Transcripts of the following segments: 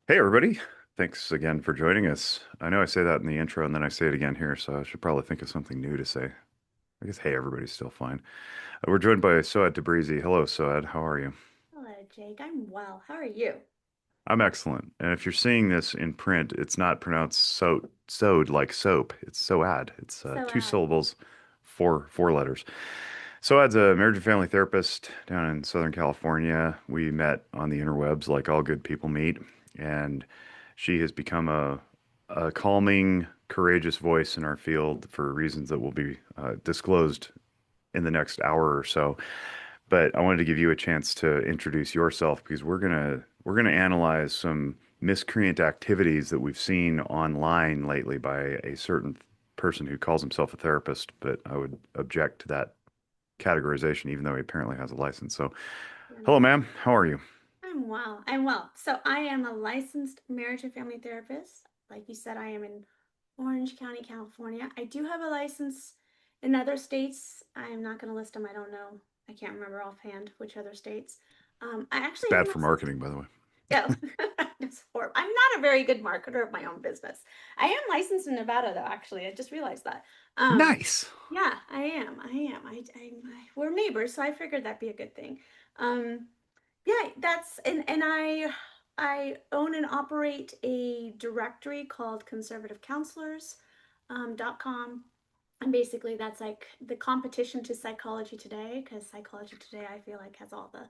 Hey, everybody. Thanks again for joining us. I know I say that in the intro and then I say it again here, so I should probably think of something new to say. I guess, hey, everybody's still fine. We're joined by Soad Tabrizi. Hello, Soad. How are you? Hello, Jake. I'm well. How are you? I'm excellent. And if you're seeing this in print, it's not pronounced sewed like soap. It's Soad. It's So, two syllables, four letters. Soad's a marriage and family therapist down in Southern California. We met on the interwebs like all good people meet, and she has become a calming, courageous voice in our field for reasons that will be disclosed in the next hour or so. But I wanted to give you a chance to introduce yourself because we're gonna analyze some miscreant activities that we've seen online lately by a certain person who calls himself a therapist, but I would object to that categorization, even though he apparently has a license. So, hello, wonderful. ma'am. How are you? I'm well. I'm well. So, I am a licensed marriage and family therapist. Like you said, I am in Orange County, California. I do have a license in other states. I am not going to list them. I don't know. I can't remember offhand which other states. I It's actually am bad for licensed. marketing, by the way. Yeah, it's horrible. I'm not a very good marketer of my own business. I am licensed in Nevada, though. Actually, I just realized that. Um, Nice. yeah, I am. I am. We're neighbors, so I figured that'd be a good thing. Um, yeah, that's and I own and operate a directory called Conservative Counselors .com. And basically that's like the competition to Psychology Today, because Psychology Today I feel like has all the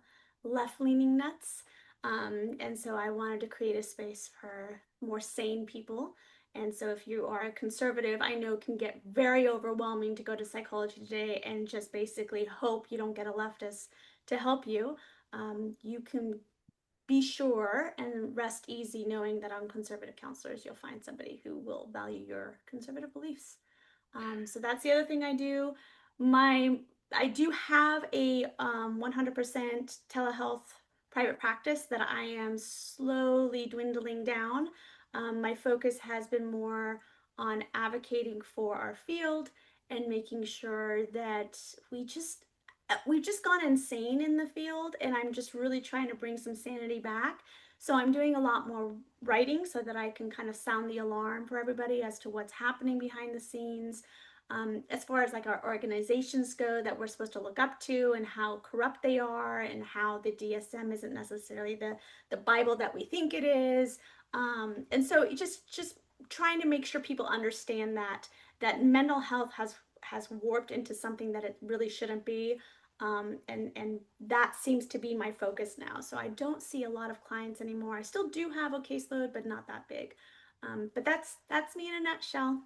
left-leaning nuts. And so I wanted to create a space for more sane people. And so if you are a conservative, I know can get very overwhelming to go to Psychology Today and just basically hope you don't get a leftist to help you. You can be sure and rest easy knowing that on conservative counselors, you'll find somebody who will value your conservative beliefs. So that's the other thing I do. My I do have a 100% telehealth private practice that I am slowly dwindling down. My focus has been more on advocating for our field and making sure that we've just gone insane in the field, and I'm just really trying to bring some sanity back. So I'm doing a lot more writing so that I can kind of sound the alarm for everybody as to what's happening behind the scenes. As far as like our organizations go that we're supposed to look up to and how corrupt they are and how the DSM isn't necessarily the Bible that we think it is. And so just trying to make sure people understand that mental health has warped into something that it really shouldn't be. And that seems to be my focus now. So I don't see a lot of clients anymore. I still do have a caseload, but not that big. But that's me in a nutshell.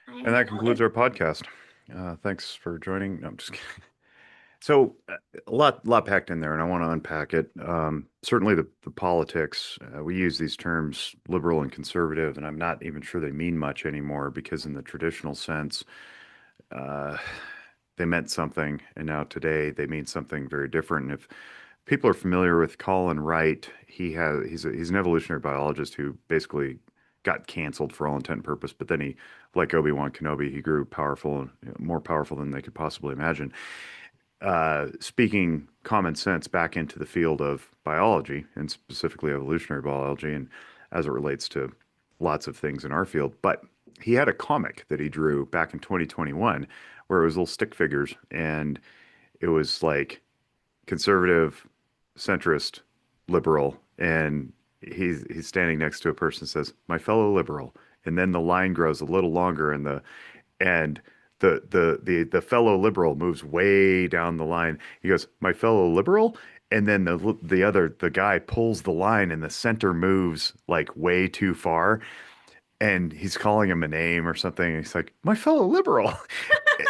I And am. that Oh, concludes our podcast. Thanks for joining. No, I'm just kidding. So, a lot packed in there, and I want to unpack it. Certainly, the politics. We use these terms, liberal and conservative, and I'm not even sure they mean much anymore because, in the traditional sense, uh, they meant something, and now today they mean something very different. And if people are familiar with Colin Wright, he's an evolutionary biologist who basically got canceled for all intent and purpose, but then he, like Obi-Wan Kenobi, he grew powerful, more powerful than they could possibly imagine. Speaking common sense back into the field of biology and specifically evolutionary biology, and as it relates to lots of things in our field. But he had a comic that he drew back in 2021 where it was little stick figures, and it was like conservative, centrist, liberal, and he's standing next to a person that says, "My fellow liberal," and then the line grows a little longer, and the fellow liberal moves way down the line. He goes, "My fellow liberal." And then the guy pulls the line and the center moves like way too far and he's calling him a name or something. And he's like, "My fellow liberal."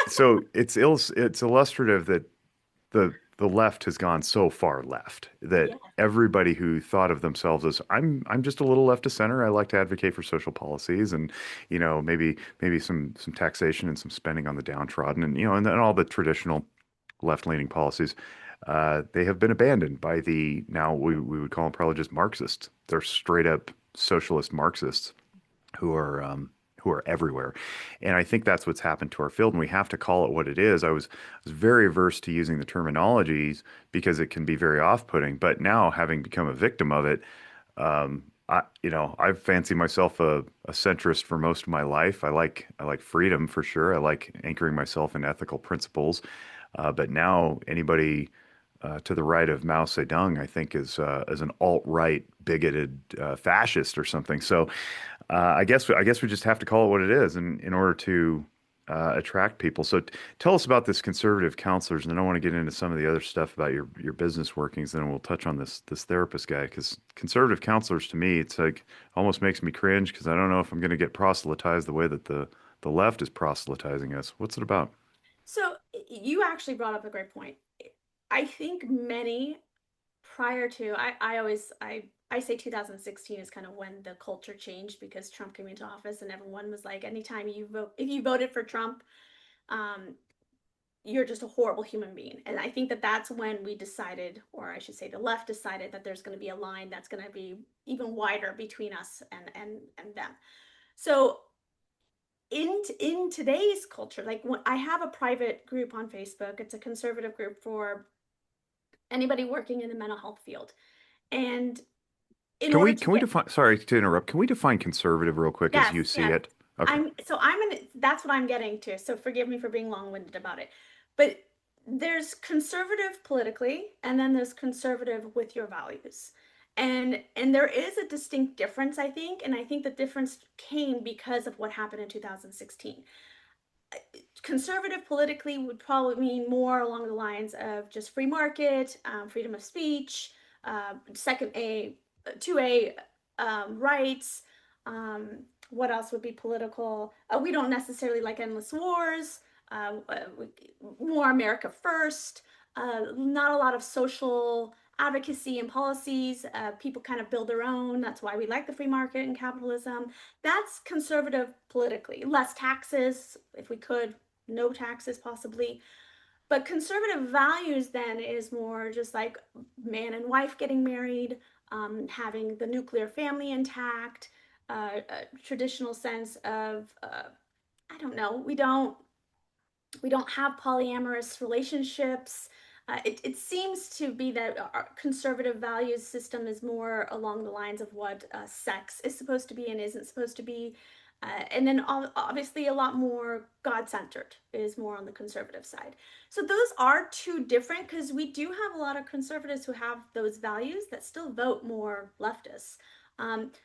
So it's illustrative that the left has gone so far left that yeah. everybody who thought of themselves as I'm just a little left of center. I like to advocate for social policies and maybe some taxation and some spending on the downtrodden and and all the traditional left-leaning policies. They have been abandoned by the now we would call them probably just Marxists. They're straight up socialist Marxists who are who are everywhere. And I think that's what's happened to our field, and we have to call it what it is. I was very averse to using the terminologies because it can be very off-putting, but now having become a victim of it, I fancy myself a centrist for most of my life. I like freedom for sure. I like anchoring myself in ethical principles. But now anybody to the right of Mao Zedong, I think, is an alt-right, bigoted fascist or something. So I guess we just have to call it what it is, in order to attract people. So tell us about this conservative counselors, and then I want to get into some of the other stuff about your business workings. Then we'll touch on this therapist guy, because conservative counselors to me, it's like almost makes me cringe because I don't know if I'm going to get proselytized the way that the left is proselytizing us. What's it about? So you actually brought up a great point. I think many prior to I always I say 2016 is kind of when the culture changed because Trump came into office and everyone was like, anytime you vote, if you voted for Trump, um, you're just a horrible human being. And I think that that's when we decided, or I should say the left decided, that there's going to be a line that's going to be even wider between us and them. So in today's culture, like when I have a private group on Facebook, it's a conservative group for anybody working in the mental health field. And in Can order we to can we get, define? Sorry to interrupt. Can we define conservative real quick as yes, you see yes. it? Okay. I'm gonna, that's what I'm getting to. So forgive me for being long-winded about it. But there's conservative politically, and then there's conservative with your values. And there is a distinct difference, I think, and I think the difference came because of what happened in 2016. Conservative politically would probably mean more along the lines of just free market, freedom of speech, second A, 2A rights. What else would be political? We don't necessarily like endless wars. More America first. Not a lot of social advocacy and policies. People kind of build their own. That's why we like the free market and capitalism. That's conservative politically. Less taxes, if we could, no taxes possibly. But conservative values then is more just like man and wife getting married, having the nuclear family intact, a traditional sense of, I don't know, we don't have polyamorous relationships. It seems to be that our conservative values system is more along the lines of what sex is supposed to be and isn't supposed to be. And then obviously a lot more God centered is more on the conservative side. So those are two different because we do have a lot of conservatives who have those values that still vote more leftists.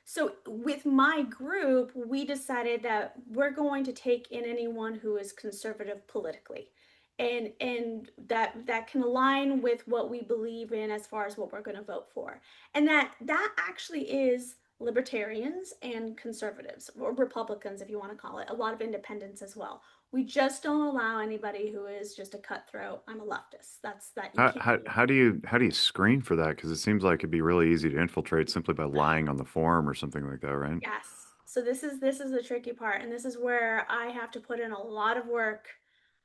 So with my group, we decided that we're going to take in anyone who is conservative politically. And that can align with what we believe in as far as what we're going to vote for. And that actually is libertarians and conservatives, or Republicans if you want to call it, a lot of independents as well. We just don't allow anybody who is just a cutthroat, I'm a leftist. That's that you How, can't how, be. how do you how do you screen for that? Because it seems like it'd be really easy to infiltrate simply by lying on the forum or something like that, right? Yes. So this is the tricky part, and this is where I have to put in a lot of work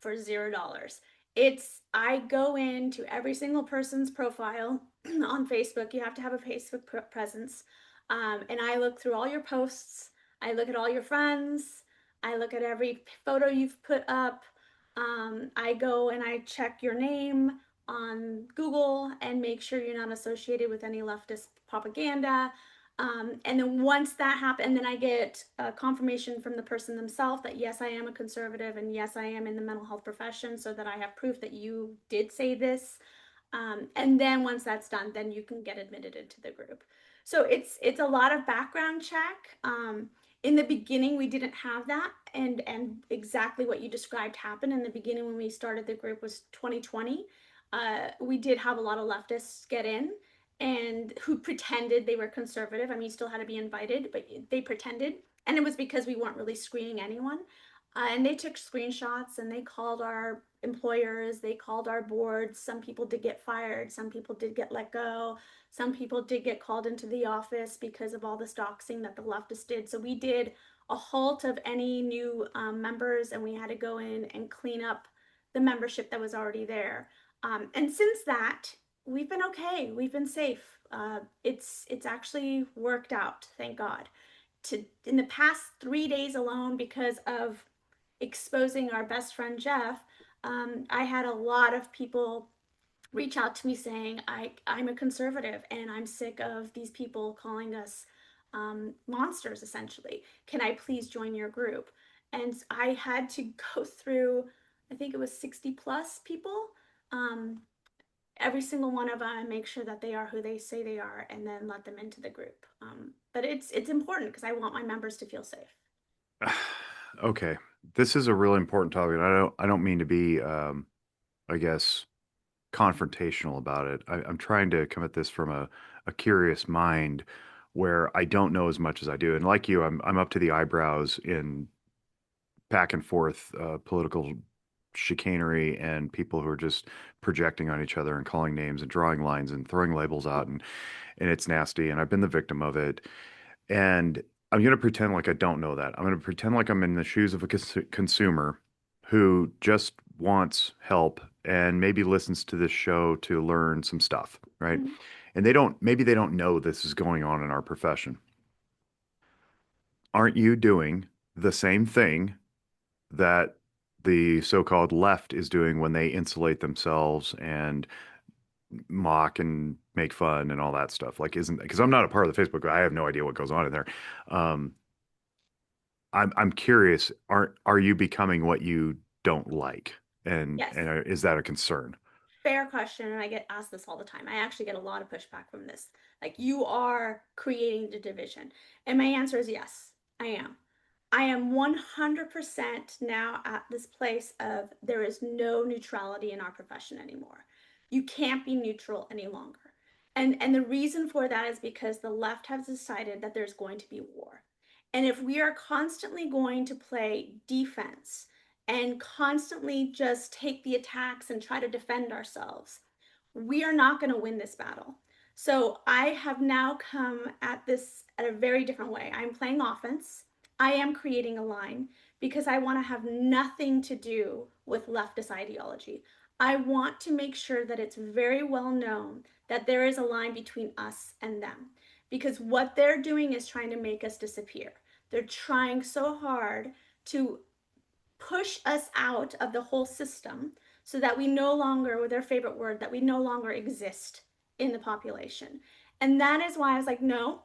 for $0. It's I go into every single person's profile on Facebook. You have to have a Facebook presence, and I look through all your posts. I look at all your friends. I look at every photo you've put up. I go and I check your name on Google and make sure you're not associated with any leftist propaganda. And then once that happens, and then I get a confirmation from the person themselves that yes, I am a conservative and yes, I am in the mental health profession, so that I have proof that you did say this. And then once that's done, then you can get admitted into the group. So it's a lot of background check. In the beginning, we didn't have that, and exactly what you described happened in the beginning when we started the group was 2020. We did have a lot of leftists get in and who pretended they were conservative. I mean, you still had to be invited, but they pretended. And it was because we weren't really screening anyone. And they took screenshots and they called our employers, they called our boards. Some people did get fired, some people did get let go, some people did get called into the office because of all this doxing that the leftists did. So we did a halt of any new members and we had to go in and clean up the membership that was already there. And since that, we've been okay. We've been safe. It's actually worked out, thank God. In the past 3 days alone, because of exposing our best friend Jeff, I had a lot of people reach out to me saying I'm a conservative and I'm sick of these people calling us monsters, essentially. Can I please join your group? And I had to go through, I think it was 60 plus people, um, every single one of them, and make sure that they are who they say they are, and then let them into the group. But it's important because I want my members to feel safe. Okay, this is a really important topic, and I don't mean to be, I guess, confrontational about it. I'm trying to come at this from a curious mind where I don't know as much as I do. And like you, I'm up to the eyebrows in back and forth political chicanery and people who are just projecting on each other and calling names and drawing lines and throwing labels out and it's nasty and I've been the victim of it. And I'm going to pretend like I don't know that. I'm going to pretend like I'm in the shoes of a consumer who just wants help and maybe listens to this show to learn some stuff, right? Mm-hmm. And maybe they don't know this is going on in our profession. Aren't you doing the same thing that the so-called left is doing when they insulate themselves and mock and make fun and all that stuff? Like, isn't because I'm not a part of the Facebook, I have no idea what goes on in there. Um, I'm curious, are you becoming what you don't like? Yes. And is that a concern? Fair question, and I get asked this all the time. I actually get a lot of pushback from this. Like, you are creating the division. And my answer is yes, I am. I am 100% now at this place of there is no neutrality in our profession anymore. You can't be neutral any longer. And the reason for that is because the left has decided that there's going to be war. And if we are constantly going to play defense and constantly just take the attacks and try to defend ourselves, we are not going to win this battle. So I have now come at this at a very different way. I'm playing offense. I am creating a line because I want to have nothing to do with leftist ideology. I want to make sure that it's very well known that there is a line between us and them, because what they're doing is trying to make us disappear. They're trying so hard to push us out of the whole system so that we no longer, with their favorite word, that we no longer exist in the population. And that is why I was like, no,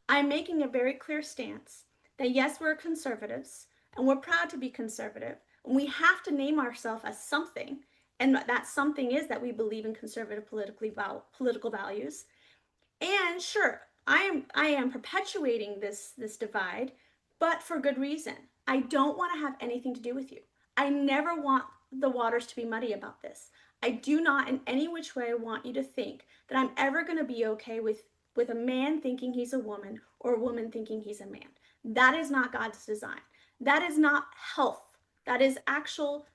I'm making a very clear stance that yes, we're conservatives and we're proud to be conservative. And we have to name ourselves as something. And that something is that we believe in conservative political values. And sure, I am perpetuating this divide, but for good reason. I don't want to have anything to do with you. I never want the waters to be muddy about this. I do not in any which way want you to think that I'm ever going to be okay with a man thinking he's a woman or a woman thinking he's a man. That is not God's design. That is not health. That is actual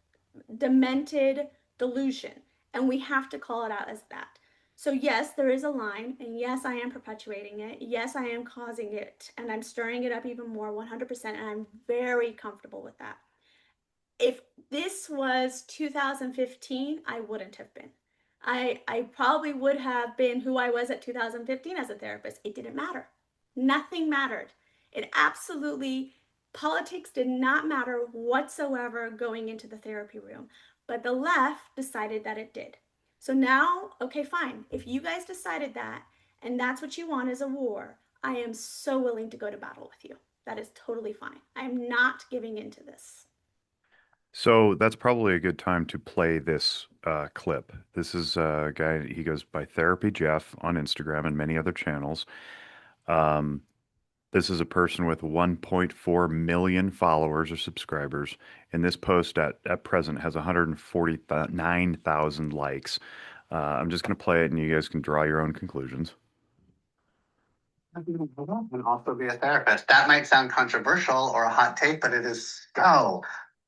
demented delusion. And we have to call it out as that. So, yes, there is a line, and yes, I am perpetuating it. Yes, I am causing it, and I'm stirring it up even more 100%, and I'm very comfortable with that. If this was 2015, I wouldn't have been. I probably would have been who I was at 2015 as a therapist. It didn't matter. Nothing mattered. It absolutely, politics did not matter whatsoever going into the therapy room. But the left decided that it did. So now, okay, fine. If you guys decided that and that's what you want is a war, I am so willing to go to battle with you. That is totally fine. I am not giving in to this. So that's probably a good time to play this clip. This is a guy, he goes by Therapy Jeff on Instagram and many other channels. Um, this is a person with 1.4 million followers or subscribers. And this post at present has 149,000 likes. I'm just going to play it and you guys can draw your own conclusions. And also be a therapist. That might sound controversial or a hot take, but it is so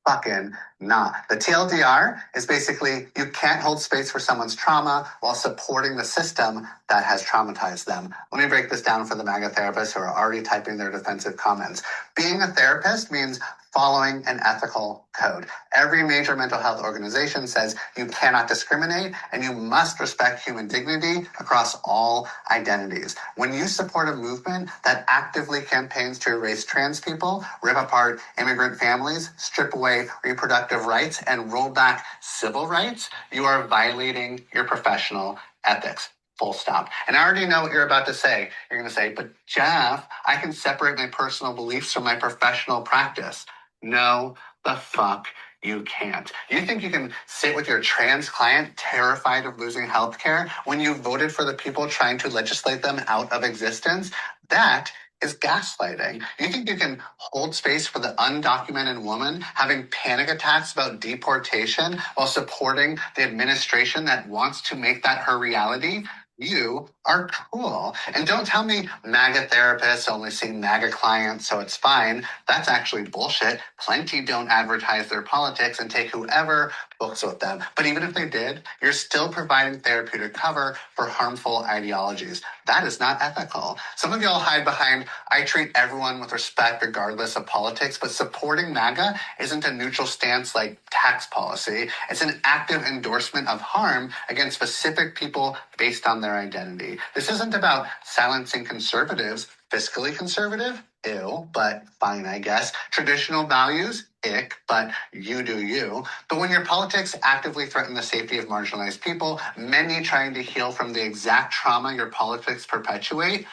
fucking not. The TLDR is basically you can't hold space for someone's trauma while supporting the system that has traumatized them. Let me break this down for the MAGA therapists who are already typing their defensive comments. Being a therapist means following an ethical code. Every major mental health organization says you cannot discriminate and you must respect human dignity across all identities. When you support a movement that actively campaigns to erase trans people, rip apart immigrant families, strip away reproductive rights, and roll back civil rights, you are violating your professional ethics. Full stop. And I already know what you're about to say. You're going to say, but Jeff, I can separate my personal beliefs from my professional practice. No, the fuck you can't. You think you can sit with your trans client terrified of losing healthcare when you voted for the people trying to legislate them out of existence? That is gaslighting. You think you can hold space for the undocumented woman having panic attacks about deportation while supporting the administration that wants to make that her reality? You are cool. And don't tell me MAGA therapists only see MAGA clients, so it's fine. That's actually bullshit. Plenty don't advertise their politics and take whoever books with them. But even if they did, you're still providing therapeutic cover for harmful ideologies. That is not ethical. Some of y'all hide behind, I treat everyone with respect regardless of politics, but supporting MAGA isn't a neutral stance like tax policy. It's an active endorsement of harm against specific people based on their identity. This isn't about silencing conservatives. Fiscally conservative? Ew, but fine, I guess. Traditional values? Ick, but you do you. But when your politics actively threaten the safety of marginalized people, many trying to heal from the exact trauma your politics perpetuate,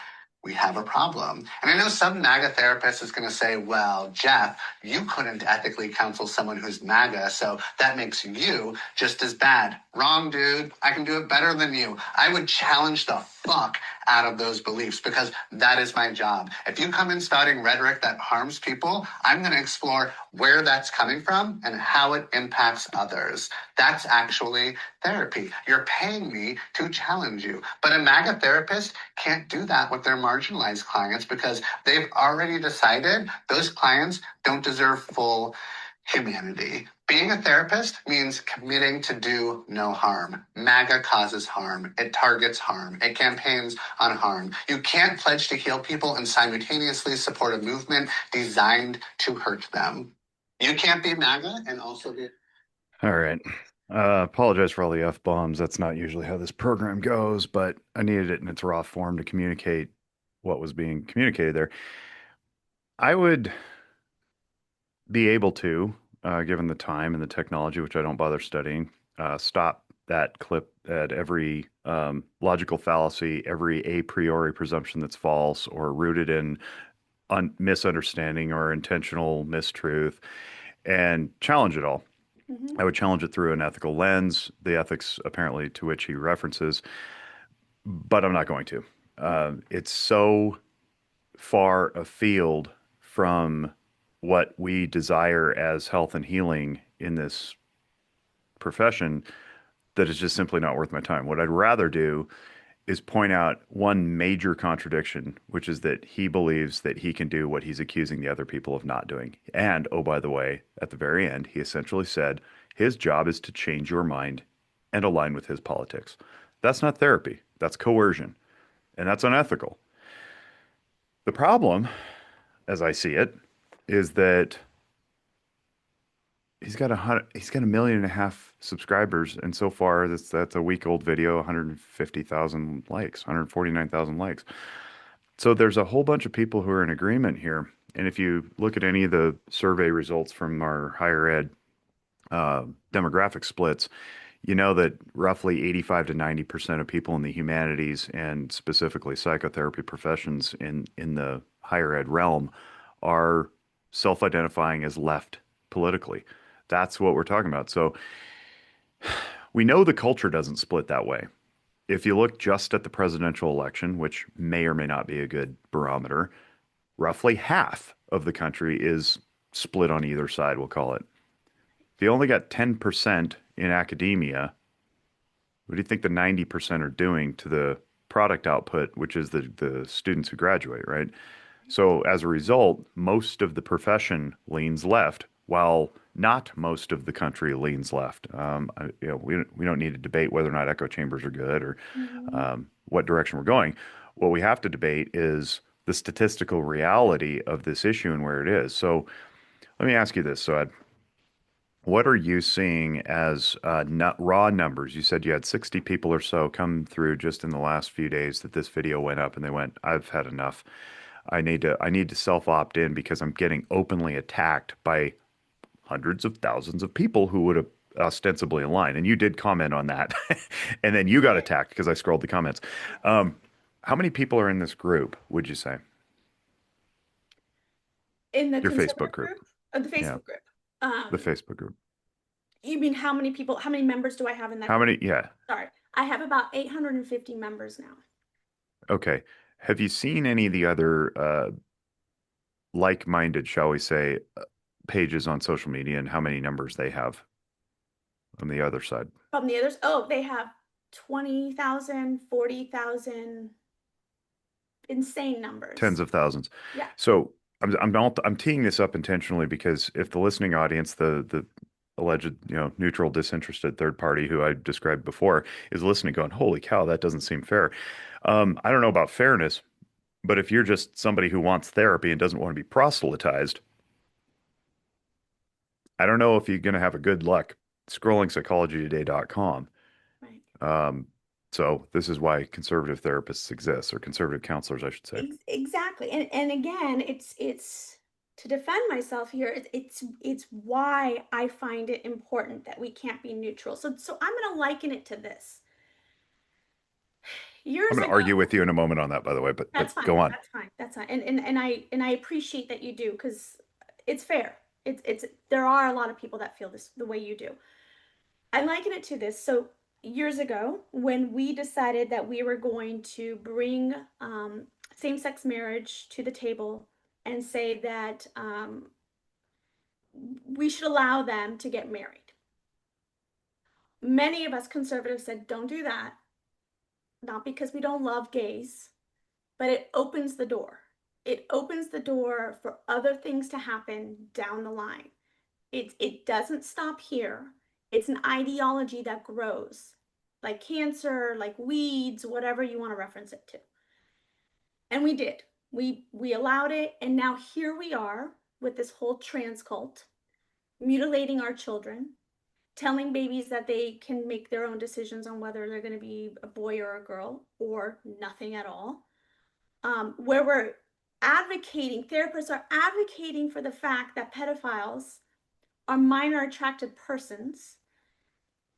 we have a problem. And I know some MAGA therapist is going to say, well, Jeff, you couldn't ethically counsel someone who's MAGA, so that makes you just as bad. Wrong, dude. I can do it better than you. I would challenge the fuck out of those beliefs because that is my job. If you come in spouting rhetoric that harms people, I'm going to explore where that's coming from and how it impacts others. That's actually therapy. You're paying me to challenge you. But a MAGA therapist can't do that with their marginalized clients because they've already decided those clients don't deserve full humanity. Being a therapist means committing to do no harm. MAGA causes harm. It targets harm. It campaigns on harm. You can't pledge to heal people and simultaneously support a movement designed to hurt them. You can't be MAGA and also be. All right. Apologize for all the F-bombs. That's not usually how this program goes, but I needed it in its raw form to communicate what was being communicated there. I would be able to, given the time and the technology, which I don't bother studying, stop that clip at every logical fallacy, every a priori presumption that's false or rooted in misunderstanding or intentional mistruth, and challenge it all. Mm-hmm. I would challenge it through an ethical lens, the ethics apparently to which he references, but I'm not going to. It's so far afield from what we desire as health and healing in this profession that it's just simply not worth my time. What I'd rather do is point out one major contradiction, which is that he believes that he can do what he's accusing the other people of not doing. And, oh, by the way, at the very end, he essentially said his job is to change your mind and align with his politics. That's not therapy. That's coercion. And that's unethical. The problem, as I see it, is that he's got 1.5 million subscribers, and so far that's a week old video, 150,000 likes, 149,000 likes. So there's a whole bunch of people who are in agreement here. And if you look at any of the survey results from our higher ed demographic splits, you know that roughly 85 to 90% of people in the humanities and specifically psychotherapy professions in the higher ed realm are self-identifying as left politically. That's what we're talking about. So we know the culture doesn't split that way. If you look just at the presidential election, which may or may not be a good barometer, roughly half of the country is split on either side, we'll call it. If you only got 10% in academia, what do you think the 90% are doing to the product output, which is the students who graduate, right? So as a result, most of the profession leans left, while not most of the country leans left. We don't need to debate whether or not echo chambers are good or Mm-hmm. what direction we're going. What we have to debate is the statistical reality of this issue and where it is. So let me ask you this, Soad. What are you seeing as raw numbers? You said you had 60 people or so come through just in the last few days that this video went up, and they went, "I've had enough. I need to self opt in because I'm getting openly attacked by hundreds of thousands of people who would ostensibly aligned. And you did comment on that. And then you got attacked because I scrolled the comments. Yes. Um, how many people are in this group, would you say? In the Your Facebook conservative group? group, or the Yeah, Facebook group. the Facebook group. You mean how many people, how many members do I have in that How group? many? Yeah. Sorry. I have about 850 members now. Okay. Have you seen any of the other like-minded, shall we say, pages on social media and how many numbers they have on the other side? From the others, oh, they have 20,000, 40,000, insane Tens numbers. of thousands. Yeah. So I'm teeing this up intentionally because if the listening audience, the alleged, neutral, disinterested third party who I described before is listening, going, "Holy cow, that doesn't seem fair." I don't know about fairness, but if you're just somebody who wants therapy and doesn't want to be proselytized, I don't know if you're going to have a good luck scrolling psychologytoday.com. Right. Um, so this is why conservative therapists exist, or conservative counselors, I should say. Exactly. And again, it's to defend myself here, it's why I find it important that we can't be neutral. So I'm going to liken it to this. I'm Years going to ago, argue with you in a moment on that, by the way, but that's fine. go on. That's fine. That's fine. And I appreciate that you do, because it's fair. It's there are a lot of people that feel this the way you do. I liken it to this. So years ago, when we decided that we were going to bring same-sex marriage to the table and say that we should allow them to get married, many of us conservatives said, "Don't do that." Not because we don't love gays, but it opens the door. It opens the door for other things to happen down the line. It doesn't stop here. It's an ideology that grows, like cancer, like weeds, whatever you want to reference it to. And we did. We allowed it, and now here we are with this whole trans cult, mutilating our children, telling babies that they can make their own decisions on whether they're going to be a boy or a girl or nothing at all. Where we're advocating, therapists are advocating for the fact that pedophiles are minor attracted persons,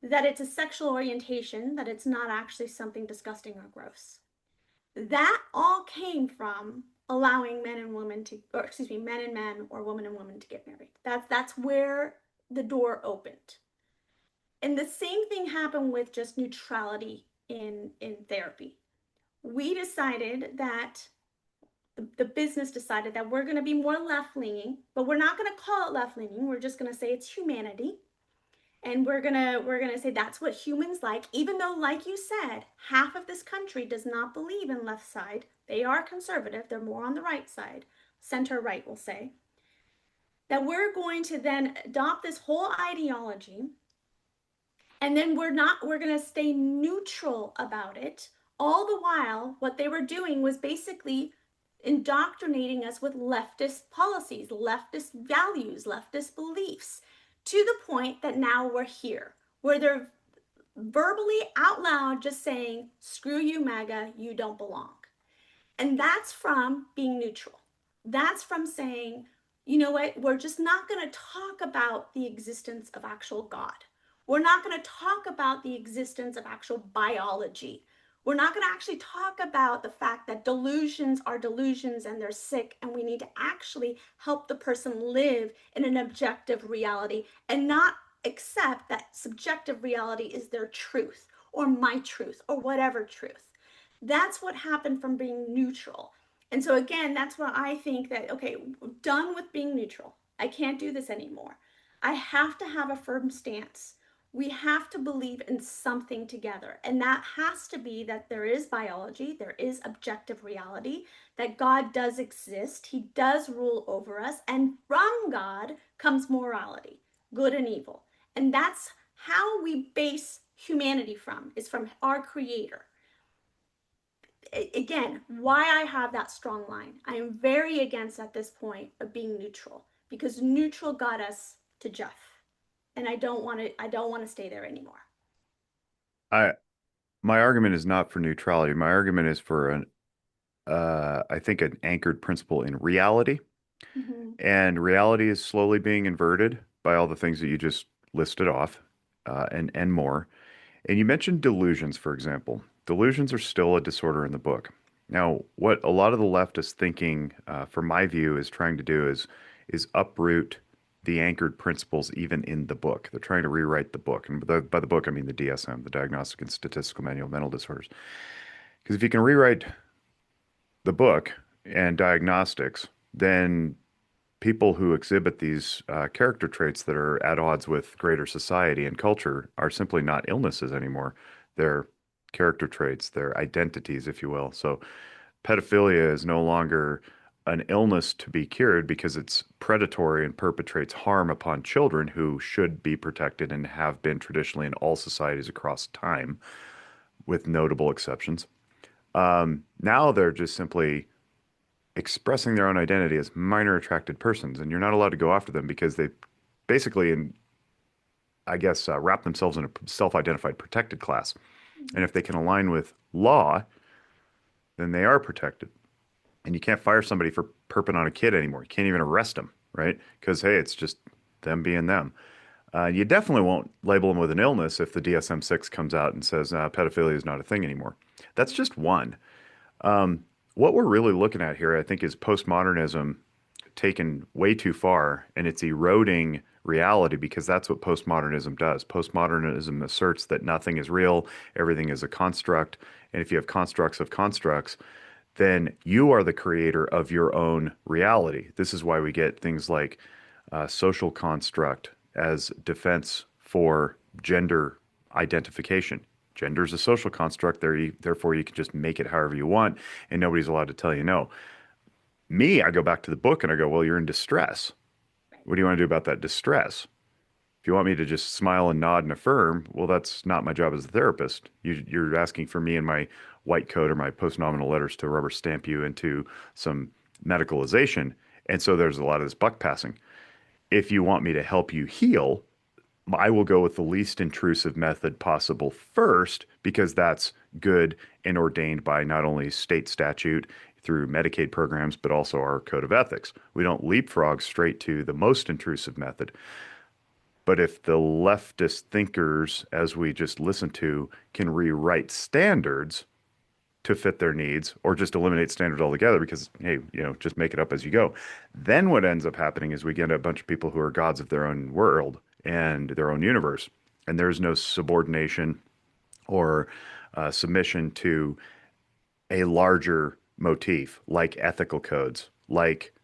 that it's a sexual orientation, that it's not actually something disgusting or gross. That all came from allowing men and women to, or excuse me, men and men or women and women to get married. That's where the door opened. And the same thing happened with just neutrality in therapy. We decided that the business decided that we're going to be more left leaning, but we're not going to call it left leaning. We're just going to say it's humanity, and we're gonna say that's what humans like, even though, like you said, half of this country does not believe in left side. They are conservative. They're more on the right side, center right, we'll say. That we're going to then adopt this whole ideology, and then we're going to stay neutral about it. All the while, what they were doing was basically indoctrinating us with leftist policies, leftist values, leftist beliefs, to the point that now we're here, where they're verbally out loud just saying, "Screw you, MAGA, you don't belong." And that's from being neutral. That's from saying, you know what, we're just not going to talk about the existence of actual God. We're not going to talk about the existence of actual biology. We're not going to actually talk about the fact that delusions are delusions and they're sick, and we need to actually help the person live in an objective reality and not accept that subjective reality is their truth or my truth or whatever truth. That's what happened from being neutral. And so, again, that's why I think that, okay, done with being neutral. I can't do this anymore. I have to have a firm stance. We have to believe in something together. And that has to be that there is biology, there is objective reality, that God does exist, He does rule over us, and from God comes morality, good and evil. And that's how we base humanity from, is from our Creator. Again, why I have that strong line. I am very against at this point of being neutral, because neutral got us to Jeff, and I don't want to stay there anymore. I My argument is not for neutrality. My argument is for I think, an anchored principle in reality. Mm-hmm. And reality is slowly being inverted by all the things that you just listed off. and more. And you mentioned delusions, for example. Delusions are still a disorder in the book. Now, what a lot of the leftist thinking, from my view, is trying to do is uproot the anchored principles even in the book. They're trying to rewrite the book, and by the book I mean the DSM, the Diagnostic and Statistical Manual of Mental Disorders. Because if you can rewrite the book and diagnostics, then people who exhibit these character traits that are at odds with greater society and culture are simply not illnesses anymore. They're character traits, they're identities, if you will. So pedophilia is no longer an illness to be cured because it's predatory and perpetrates harm upon children who should be protected and have been traditionally in all societies across time, with notable exceptions. Now they're just simply expressing their own identity as minor attracted persons, and you're not allowed to go after them because they basically, I guess, wrap themselves in a self-identified protected class. And if they can align with law, then they are protected. And you can't fire somebody for perping on a kid anymore. You can't even arrest them, right? Because hey, it's just them being them. You definitely won't label them with an illness if the DSM-6 comes out and says pedophilia is not a thing anymore. That's just one. What we're really looking at here, I think, is postmodernism taken way too far, and it's eroding reality because that's what postmodernism does. Postmodernism asserts that nothing is real, everything is a construct, and if you have constructs of constructs, then you are the creator of your own reality. This is why we get things like social construct as defense for gender identification. Gender is a social construct, therefore you can just make it however you want, and nobody's allowed to tell you no. Me, I go back to the book and I go, well, you're in distress. What do you want to do about that distress? If you want me to just smile and nod and affirm, well, that's not my job as a therapist. You're asking for me and my white coat or my post-nominal letters to rubber stamp you into some medicalization. And so there's a lot of this buck passing. If you want me to help you heal, I will go with the least intrusive method possible first, because that's good and ordained by not only state statute through Medicaid programs, but also our code of ethics. We don't leapfrog straight to the most intrusive method. But if the leftist thinkers, as we just listened to, can rewrite standards to fit their needs or just eliminate standards altogether because, hey, just make it up as you go, then what ends up happening is we get a bunch of people who are gods of their own world and their own universe. And there's no subordination or submission to a larger motif, like ethical codes, like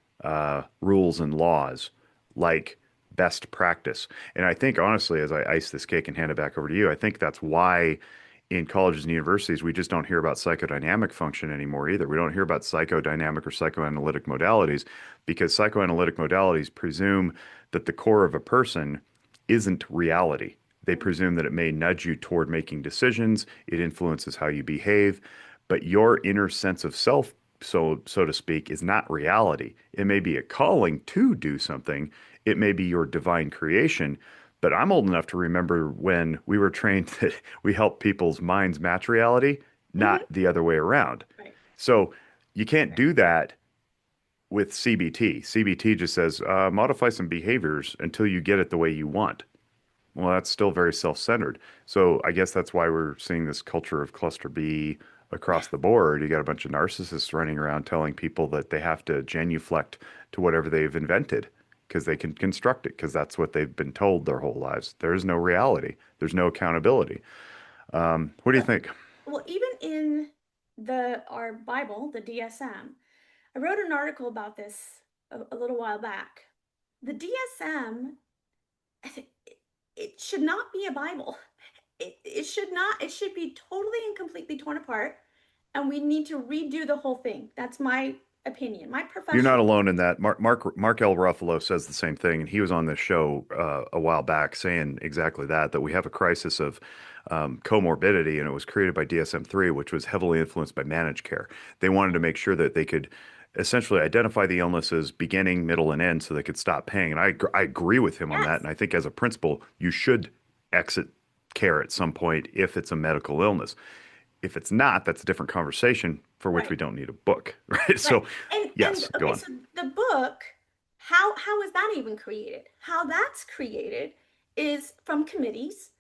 rules and laws, like best practice. And I think, honestly, as I ice this cake and hand it back over to you, I think that's why in colleges and universities, we just don't hear about psychodynamic function anymore either. We don't hear about psychodynamic or psychoanalytic modalities because psychoanalytic modalities presume that the core of a person isn't reality. They presume that it may nudge you toward making decisions, it influences how you behave, but your inner sense of self, so to speak, is not reality. It may be a calling to do something. It may be your divine creation. But I'm old enough to remember when we were trained that we help people's minds match reality, not Mm-hmm. the other way around. Right. So you can't do that with CBT. CBT just says modify some behaviors until you get it the way you want. Well, that's still very self-centered. So I guess that's why we're seeing this culture of cluster B across the board. You got a bunch of narcissists running around telling people that they have to genuflect to whatever they've invented because they can construct it because that's what they've been told their whole lives. There is no reality. There's no accountability. What do you Well, think? well, even in the our Bible, the DSM, I wrote an article about this a little while back. The DSM, I think it should not be a Bible. It should not, it should be totally and completely torn apart, and we need to redo the whole thing. That's my opinion, my You're not professional. alone in that. Mark L. Ruffalo says the same thing, and he was on this show a while back saying exactly that, that we have a crisis of comorbidity, and it was created by DSM-3, which was heavily influenced by managed care. They wanted to make sure that they could essentially identify the illnesses beginning, middle, and end so they could stop paying. And I agree with him on that. Yes, And I think as a principle, you should exit care at some point if it's a medical illness. If it's not, that's a different conversation for which right. we don't need a book, right? Right. So, And yes, go okay, on. so the book, how is that even created? How that's created is from committees.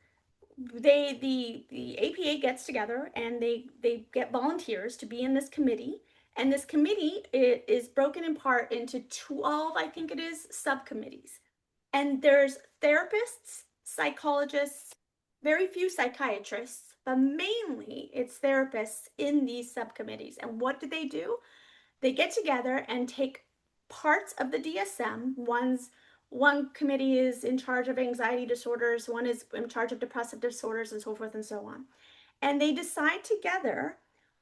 the APA gets together and they get volunteers to be in this committee, and this committee is broken in part into 12, I think it is, subcommittees. And there's therapists, psychologists, very few psychiatrists, but mainly it's therapists in these subcommittees. And what do? They get together and take parts of the DSM. One committee is in charge of anxiety disorders, one is in charge of depressive disorders, and so forth and so on. And they decide together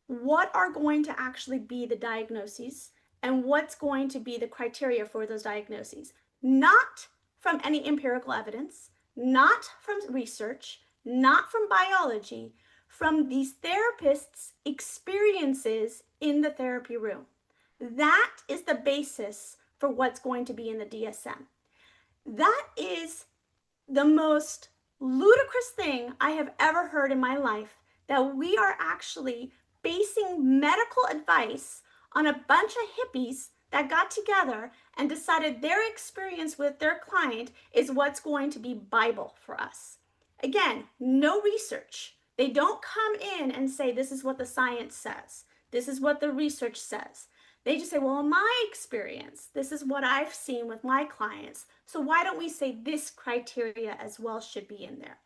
what are going to actually be the diagnoses and what's going to be the criteria for those diagnoses. Not from any empirical evidence, not from research, not from biology, from these therapists' experiences in the therapy room. That is the basis for what's going to be in the DSM. That is the most ludicrous thing I have ever heard in my life, that we are actually basing medical advice on a bunch of hippies that got together and decided their experience with their client is what's going to be Bible for us. Again, no research. They don't come in and say, this is what the science says, this is what the research says. They just say, well, in my experience, this is what I've seen with my clients. So why don't we say this criteria as well should be in there?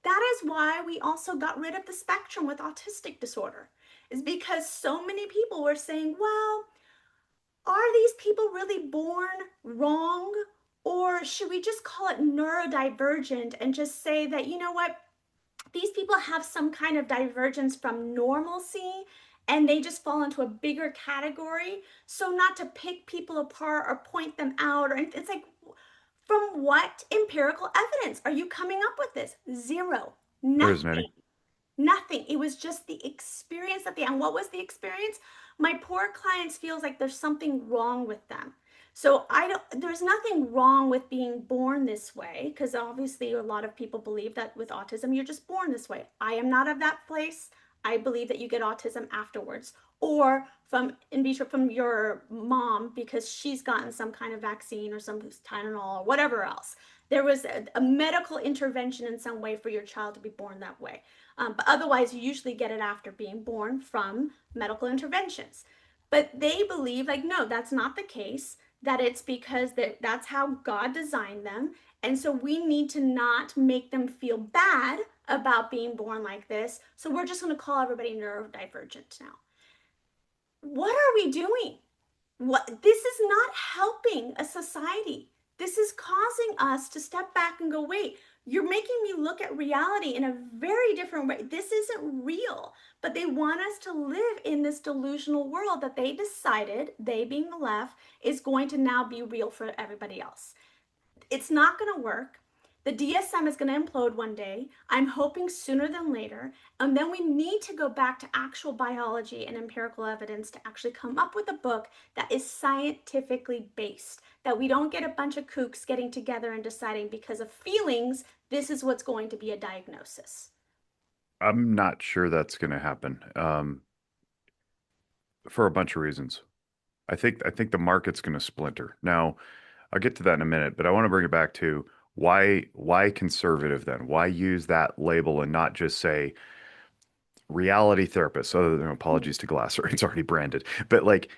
That is why we also got rid of the spectrum with autistic disorder, is because so many people were saying, well, are these people really born wrong? Or should we just call it neurodivergent and just say that, you know what, these people have some kind of divergence from normalcy and they just fall into a bigger category. So not to pick people apart or point them out, or it's like, from what empirical evidence are you coming up with this? Zero. There isn't any. Nothing. Nothing. It was just the experience at the end. What was the experience? My poor clients feels like there's something wrong with them. So there's nothing wrong with being born this way, because obviously a lot of people believe that with autism you're just born this way. I am not of that place. I believe that you get autism afterwards, or from in vitro from your mom because she's gotten some kind of vaccine or some Tylenol or whatever else. There was a medical intervention in some way for your child to be born that way. But otherwise, you usually get it after being born from medical interventions. But they believe, like, no, that's not the case, that it's because that's how God designed them. And so we need to not make them feel bad about being born like this. So we're just going to call everybody neurodivergent now. What are we doing? This is not helping a society. This is causing us to step back and go, wait, you're making me look at reality in a very different way. This isn't real. But they want us to live in this delusional world that they decided, they being the left, is going to now be real for everybody else. It's not going to work. The DSM is going to implode one day. I'm hoping sooner than later. And then we need to go back to actual biology and empirical evidence to actually come up with a book that is scientifically based, that we don't get a bunch of kooks getting together and deciding because of feelings, this is what's going to be a diagnosis. I'm not sure that's going to happen for a bunch of reasons. I think the market's going to splinter. Now, I'll get to that in a minute, but I want to bring it back to why conservative then? Why use that label and not just say reality therapist? So, apologies to Glasser, it's already branded. But like,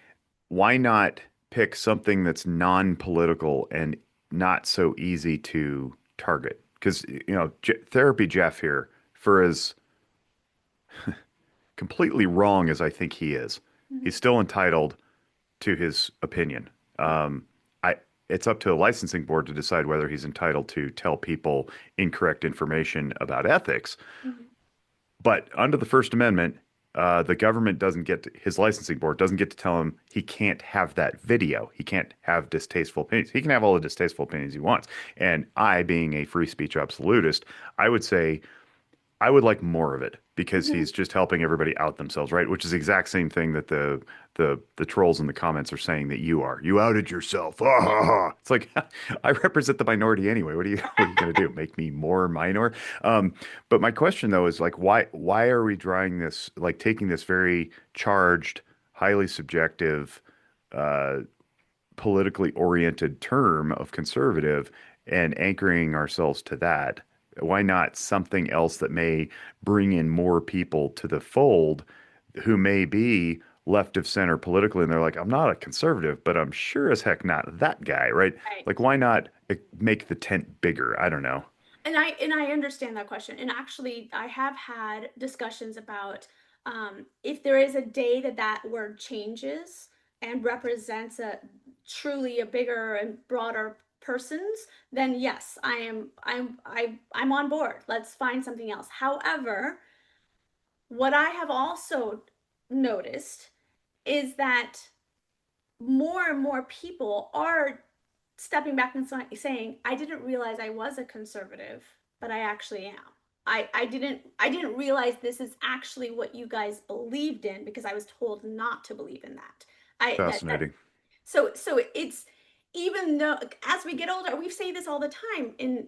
why not pick something that's non-political and not so easy to target? Because, Therapy Jeff here, for as completely wrong as I think he is, he's Mm-hmm. still entitled to his opinion. I It's up to the licensing board to decide whether he's entitled to tell people incorrect information about ethics. Mm-hmm. But under the First Amendment, the government doesn't get to, his licensing board doesn't get to tell him he can't have that video. He can't have distasteful opinions. He can have all the distasteful opinions he wants. And I, being a free speech absolutist, I would say I would like more of it because Mm-hmm. he's just helping everybody out themselves, right? Which is the exact same thing that the trolls in the comments are saying that you are. You outed yourself. Ha, ha, ha. It's like I represent the minority anyway. What are you gonna do? Make me more minor? But my question though is like why are we drawing this like taking this very charged, highly subjective, uh, politically oriented term of conservative and anchoring ourselves to that? Why not something else that may bring in more people to the fold who may be left of center politically, and they're like, I'm not a conservative, but I'm sure as heck not that guy, right? Like, Right. why not make the tent bigger? I don't know. And I understand that question. And actually, I have had discussions about if there is a day that that word changes and represents a truly a bigger and broader person's, then yes, I'm on board. Let's find something else. However, what I have also noticed is that more and more people are stepping back and saying, I didn't realize I was a conservative, but I actually am. I didn't realize this is actually what you guys believed in because I was told not to believe in that. I that Fascinating. so it's even though as we get older, we say this all the time in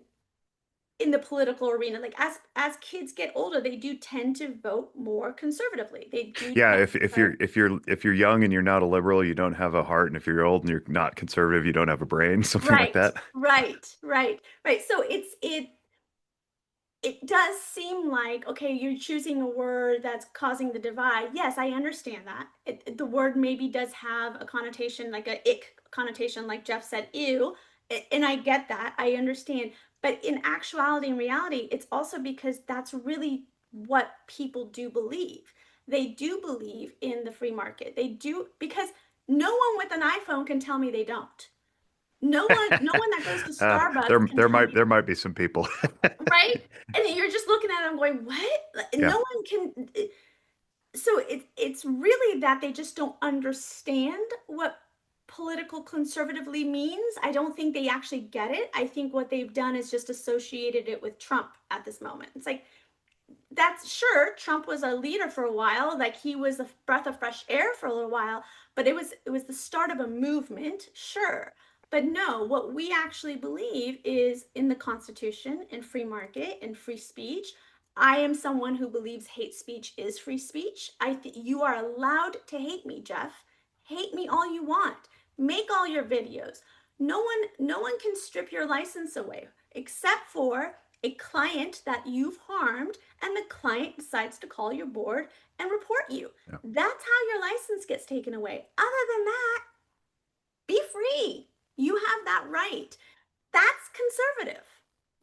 the political arena, like as kids get older, they do tend to vote more conservatively. They do Yeah, tend if to. you're young and you're not a liberal, you don't have a heart, and if you're old and you're not conservative, you don't have a brain, something like Right, that. right. So it does seem like, okay, you're choosing a word that's causing the divide. Yes, I understand that. The word maybe does have a connotation, like a ick connotation, like Jeff said, ew. And I get that. I understand. But in actuality and reality, it's also because that's really what people do believe. They do believe in the free market. They do, because no one with an iPhone can tell me they don't. No one that goes to Starbucks can tell me, There might be some people. right? And you're just looking at them going, what? Yeah. No one can. So it's really that they just don't understand what political conservatively means. I don't think they actually get it. I think what they've done is just associated it with Trump at this moment. It's like, that's sure Trump was a leader for a while, like he was a breath of fresh air for a little while, but it was the start of a movement, sure. But no, what we actually believe is in the Constitution and free market and free speech. I am someone who believes hate speech is free speech. I think you are allowed to hate me, Jeff. Hate me all you want. Make all your videos. No one can strip your license away except for a client that you've harmed and the client decides to call your board and report you. Yeah. That's how your license gets taken away. Other than that, be free. You have that right. That's conservative.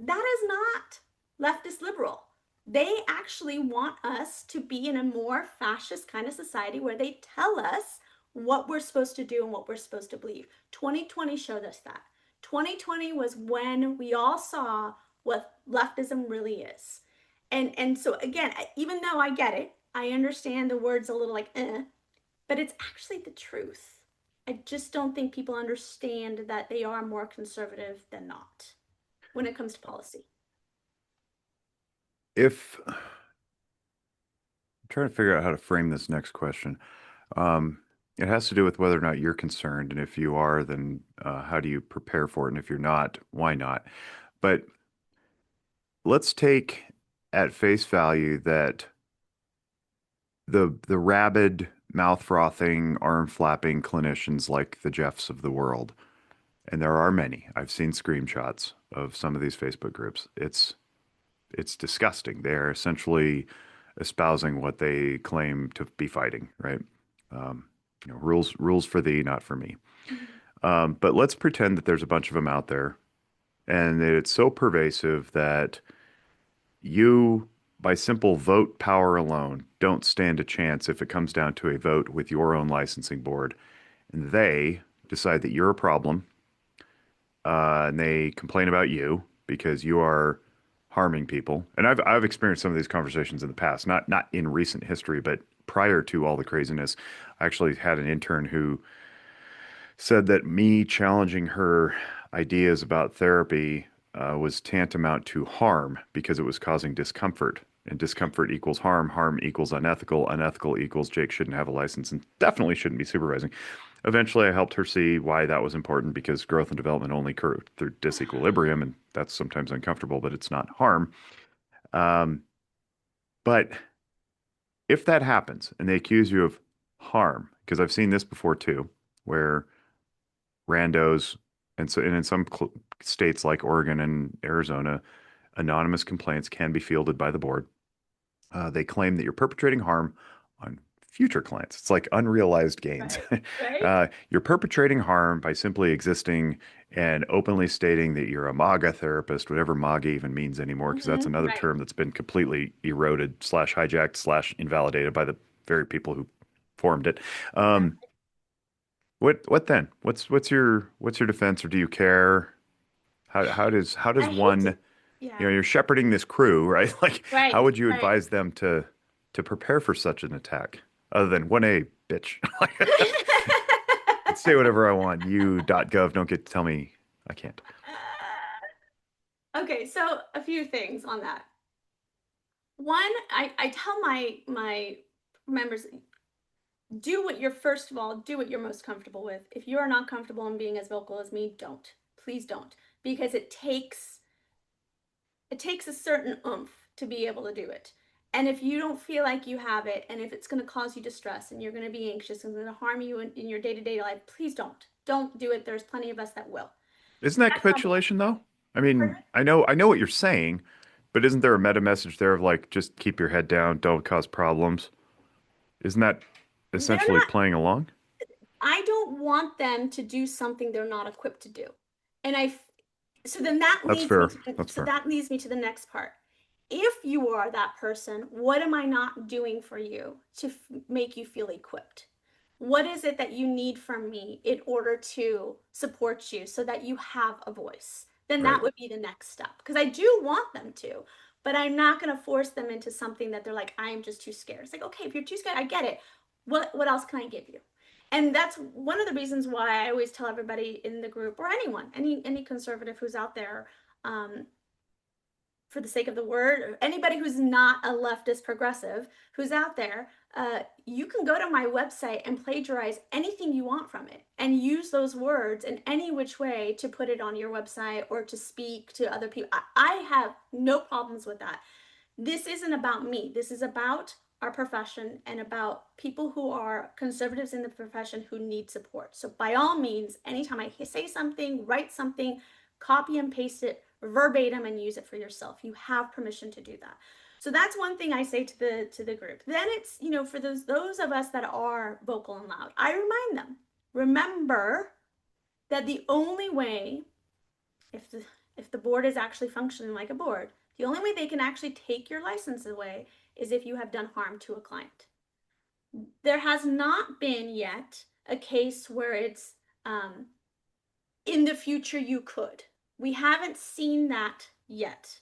That is not leftist liberal. They actually want us to be in a more fascist kind of society where they tell us what we're supposed to do and what we're supposed to believe. 2020 showed us that. 2020 was when we all saw what leftism really is. And so again, even though I get it, I understand the words a little like but it's actually the truth. I just don't think people understand that they are more conservative than not when it comes to policy. If I'm trying to figure out how to frame this next question, um, it has to do with whether or not you're concerned, and if you are, then how do you prepare for it? And if you're not, why not? But let's take at face value that the rabid, mouth frothing, arm flapping clinicians like the Jeffs of the world, and there are many. I've seen screenshots of some of these Facebook groups. It's disgusting. They're essentially espousing what they claim to be fighting, right? Um, rules for thee, not for me. Mhm. But let's pretend that there's a bunch of them out there, and that it's so pervasive that you, by simple vote power alone, don't stand a chance if it comes down to a vote with your own licensing board, and they decide that you're a problem, and they complain about you because you are harming people. And I've experienced some of these conversations in the past, not in recent history, but prior to all the craziness. I actually had an intern who said that me challenging her ideas about therapy was tantamount to harm because it was causing discomfort. And discomfort equals harm, harm equals unethical, unethical equals Jake shouldn't have a license and definitely shouldn't be supervising. Eventually, I helped her see why that was important because growth and development only occur through disequilibrium, and that's sometimes uncomfortable, but it's not harm. Um, but if that happens and they accuse you of harm, because I've seen this before too, where randos, and in some states like Oregon and Arizona, Anonymous complaints can be fielded by the board. They claim that you're perpetrating harm on future clients. It's like unrealized gains. Right. Right. You're perpetrating harm by simply existing and openly stating that you're a MAGA therapist, whatever MAGA even means anymore, because that's another Right. term that's been completely eroded, slash hijacked, slash invalidated by the very people who formed it. Um, Exactly. what then? What's your defense, or do you care? How does I hate to, one, yeah. you're shepherding this crew, right? Like, how Right. would you Right. advise them to prepare for such an attack? Other than 1A, bitch. I can say whatever I want. You.gov don't get to tell me I can't. Okay, so a few things on that. One, I tell my members, do what you're first of all, do what you're most comfortable with. If you are not comfortable in being as vocal as me, don't. Please don't. Because it takes a certain oomph to be able to do it. And if you don't feel like you have it, and if it's going to cause you distress, and you're going to be anxious, and going to harm you in your day-to-day life, please don't. Don't do it. There's plenty of us that will. Isn't that That's number one. capitulation though? I mean, Pardon? I know what you're saying, but isn't there a meta message there of like just keep your head down, don't cause problems? Isn't that They're essentially not. playing along? I don't want them to do something they're not equipped to do. And so then that That's leads me fair. to That's so fair. that leads me to the next part. If you are that person, what am I not doing for you to make you feel equipped? What is it that you need from me in order to support you so that you have a voice? Then Right. that would be the next step. Because I do want them to, but I'm not going to force them into something that they're like, I'm just too scared. It's like, okay, if you're too scared, I get it. What else can I give you? And that's one of the reasons why I always tell everybody in the group, or anyone, any conservative who's out there, um, for the sake of the word, anybody who's not a leftist progressive who's out there, you can go to my website and plagiarize anything you want from it and use those words in any which way to put it on your website or to speak to other people. I have no problems with that. This isn't about me. This is about our profession and about people who are conservatives in the profession who need support. So, by all means, anytime I say something, write something, copy and paste it verbatim and use it for yourself. You have permission to do that. So that's one thing I say to the group. Then it's, for those of us that are vocal and loud, I remind them, remember that the only way, if the board is actually functioning like a board, the only way they can actually take your license away is if you have done harm to a client. There has not been yet a case where it's, in the future you could. We haven't seen that yet.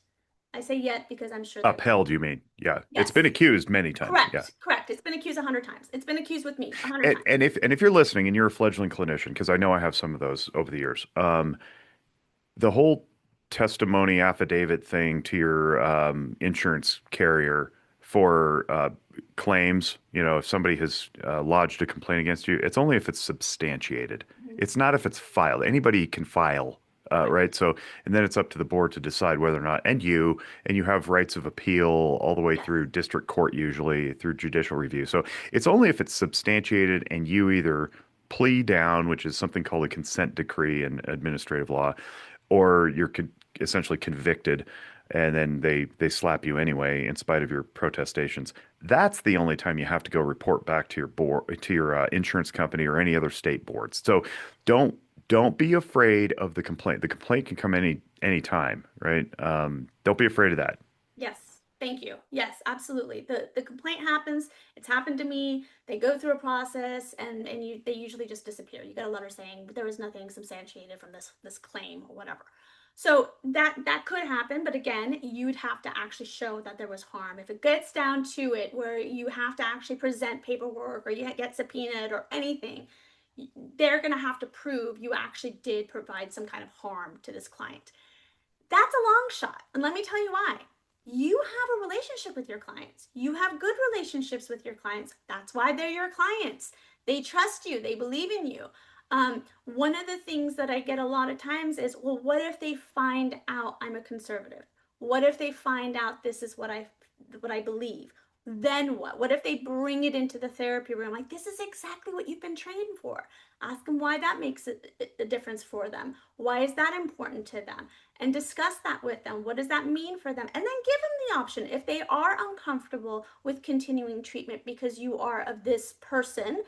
I say yet because I'm sure that Upheld, you mean? Yeah. It's been yes, accused many times. Yeah. correct, correct. It's been accused 100 times. It's been accused with me 100 And, times. and if you're listening and you're a fledgling clinician, because I know I have some of those over the years, the whole testimony affidavit thing to your insurance carrier for claims, if somebody has lodged a complaint against you, it's only if it's substantiated. Mhm. It's not if it's filed. Anybody can file, Right. right? So, and then it's up to the board to decide whether or not, and you have rights of appeal all the way Yes. through district court, usually through judicial review. So it's only if it's substantiated and you either plea down, which is something called a consent decree in administrative law, or you're essentially convicted and then they slap you anyway in spite of your protestations. That's the only time you have to go report back to your board, to your insurance company or any other state boards. So don't don't be afraid of the complaint. The complaint can come any time, right? Don't be afraid of that. Yes, thank you. Yes, absolutely. The complaint happens. It's happened to me. They go through a process and they usually just disappear. You get a letter saying there was nothing substantiated from this claim or whatever. So that could happen, but again, you'd have to actually show that there was harm. If it gets down to it where you have to actually present paperwork or you get subpoenaed or anything, they're going to have to prove you actually did provide some kind of harm to this client. That's a long shot. And let me tell you why. You have a relationship with your clients. You have good relationships with your clients. That's why they're your clients. They trust you, they believe in you. One of the things that I get a lot of times is, well, what if they find out I'm a conservative? What if they find out this is what I believe? Then what? What if they bring it into the therapy room? Like, this is exactly what you've been trained for. Ask them why that makes a difference for them. Why is that important to them? And discuss that with them. What does that mean for them? And then give them the option. If they are uncomfortable with continuing treatment because you are of this person,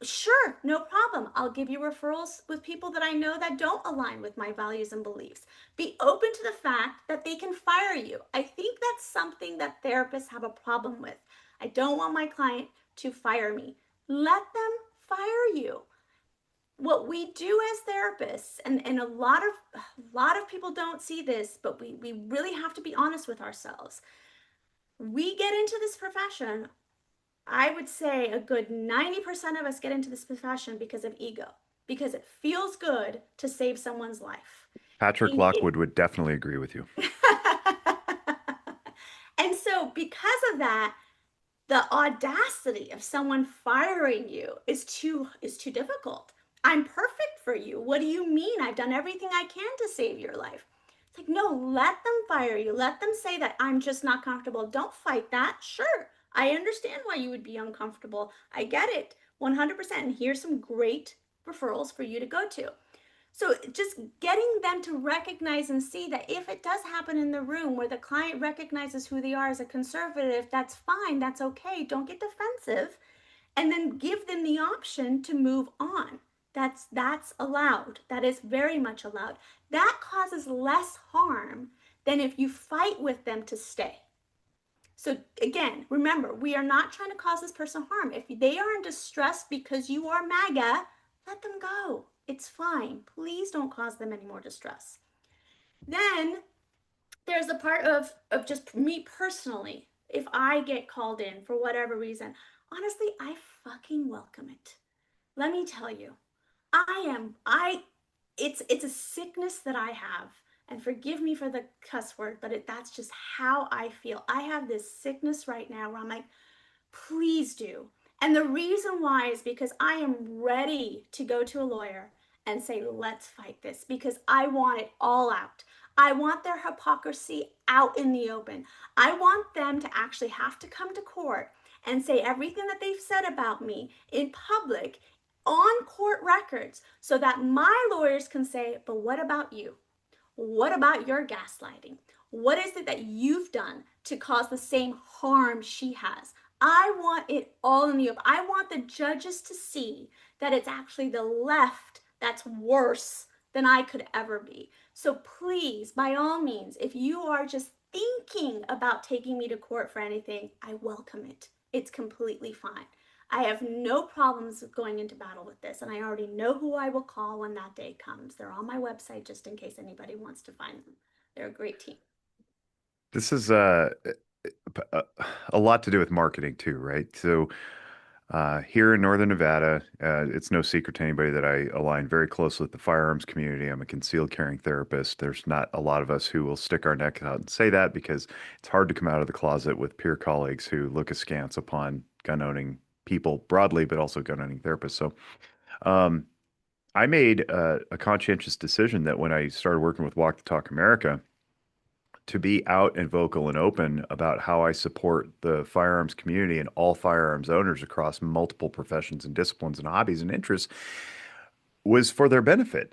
sure, no problem. I'll give you referrals with people that I know that don't align with my values and beliefs. Be open to the fact that they can fire you. I think that's something that therapists have a problem with. I don't want my client to fire me. Let them fire you. What we do as therapists, and a lot of people don't see this, but we really have to be honest with ourselves. We get into this profession, I would say a good 90% of us get into this profession because of ego, because it feels good to save someone's life. Patrick And it, Lockwood would definitely agree with you. and so because of that, the audacity of someone firing you is too difficult. I'm perfect for you. What do you mean? I've done everything I can to save your life. It's like, no, let them fire you. Let them say that I'm just not comfortable. Don't fight that. Sure, I understand why you would be uncomfortable. I get it 100%. And here's some great referrals for you to go to. So just getting them to recognize and see that if it does happen in the room where the client recognizes who they are as a conservative, that's fine, that's okay. Don't get defensive, and then give them the option to move on. That's allowed. That is very much allowed. That causes less harm than if you fight with them to stay. So again, remember, we are not trying to cause this person harm. If they are in distress because you are MAGA, let them go. It's fine. Please don't cause them any more distress. Then there's the part of just me personally. If I get called in for whatever reason, honestly, I fucking welcome it. Let me tell you, I it's a sickness that I have. And forgive me for the cuss word, but that's just how I feel. I have this sickness right now where I'm like, please do. And the reason why is because I am ready to go to a lawyer and say, let's fight this, because I want it all out. I want their hypocrisy out in the open. I want them to actually have to come to court and say everything that they've said about me in public on court records so that my lawyers can say, but what about you? What about your gaslighting? What is it that you've done to cause the same harm she has? I want it all in the open. I want the judges to see that it's actually the left that's worse than I could ever be. So please, by all means, if you are just thinking about taking me to court for anything, I welcome it. It's completely fine. I have no problems going into battle with this, and I already know who I will call when that day comes. They're on my website just in case anybody wants to find them. They're a great team. This is a, a lot to do with marketing too, right? So here in Northern Nevada, it's no secret to anybody that I align very closely with the firearms community. I'm a concealed carrying therapist. There's not a lot of us who will stick our neck out and say that because it's hard to come out of the closet with peer colleagues who look askance upon gun owning people broadly, but also gun owning therapists. So um, I made a conscientious decision that when I started working with Walk the Talk America, to be out and vocal and open about how I support the firearms community and all firearms owners across multiple professions and disciplines and hobbies and interests was for their benefit,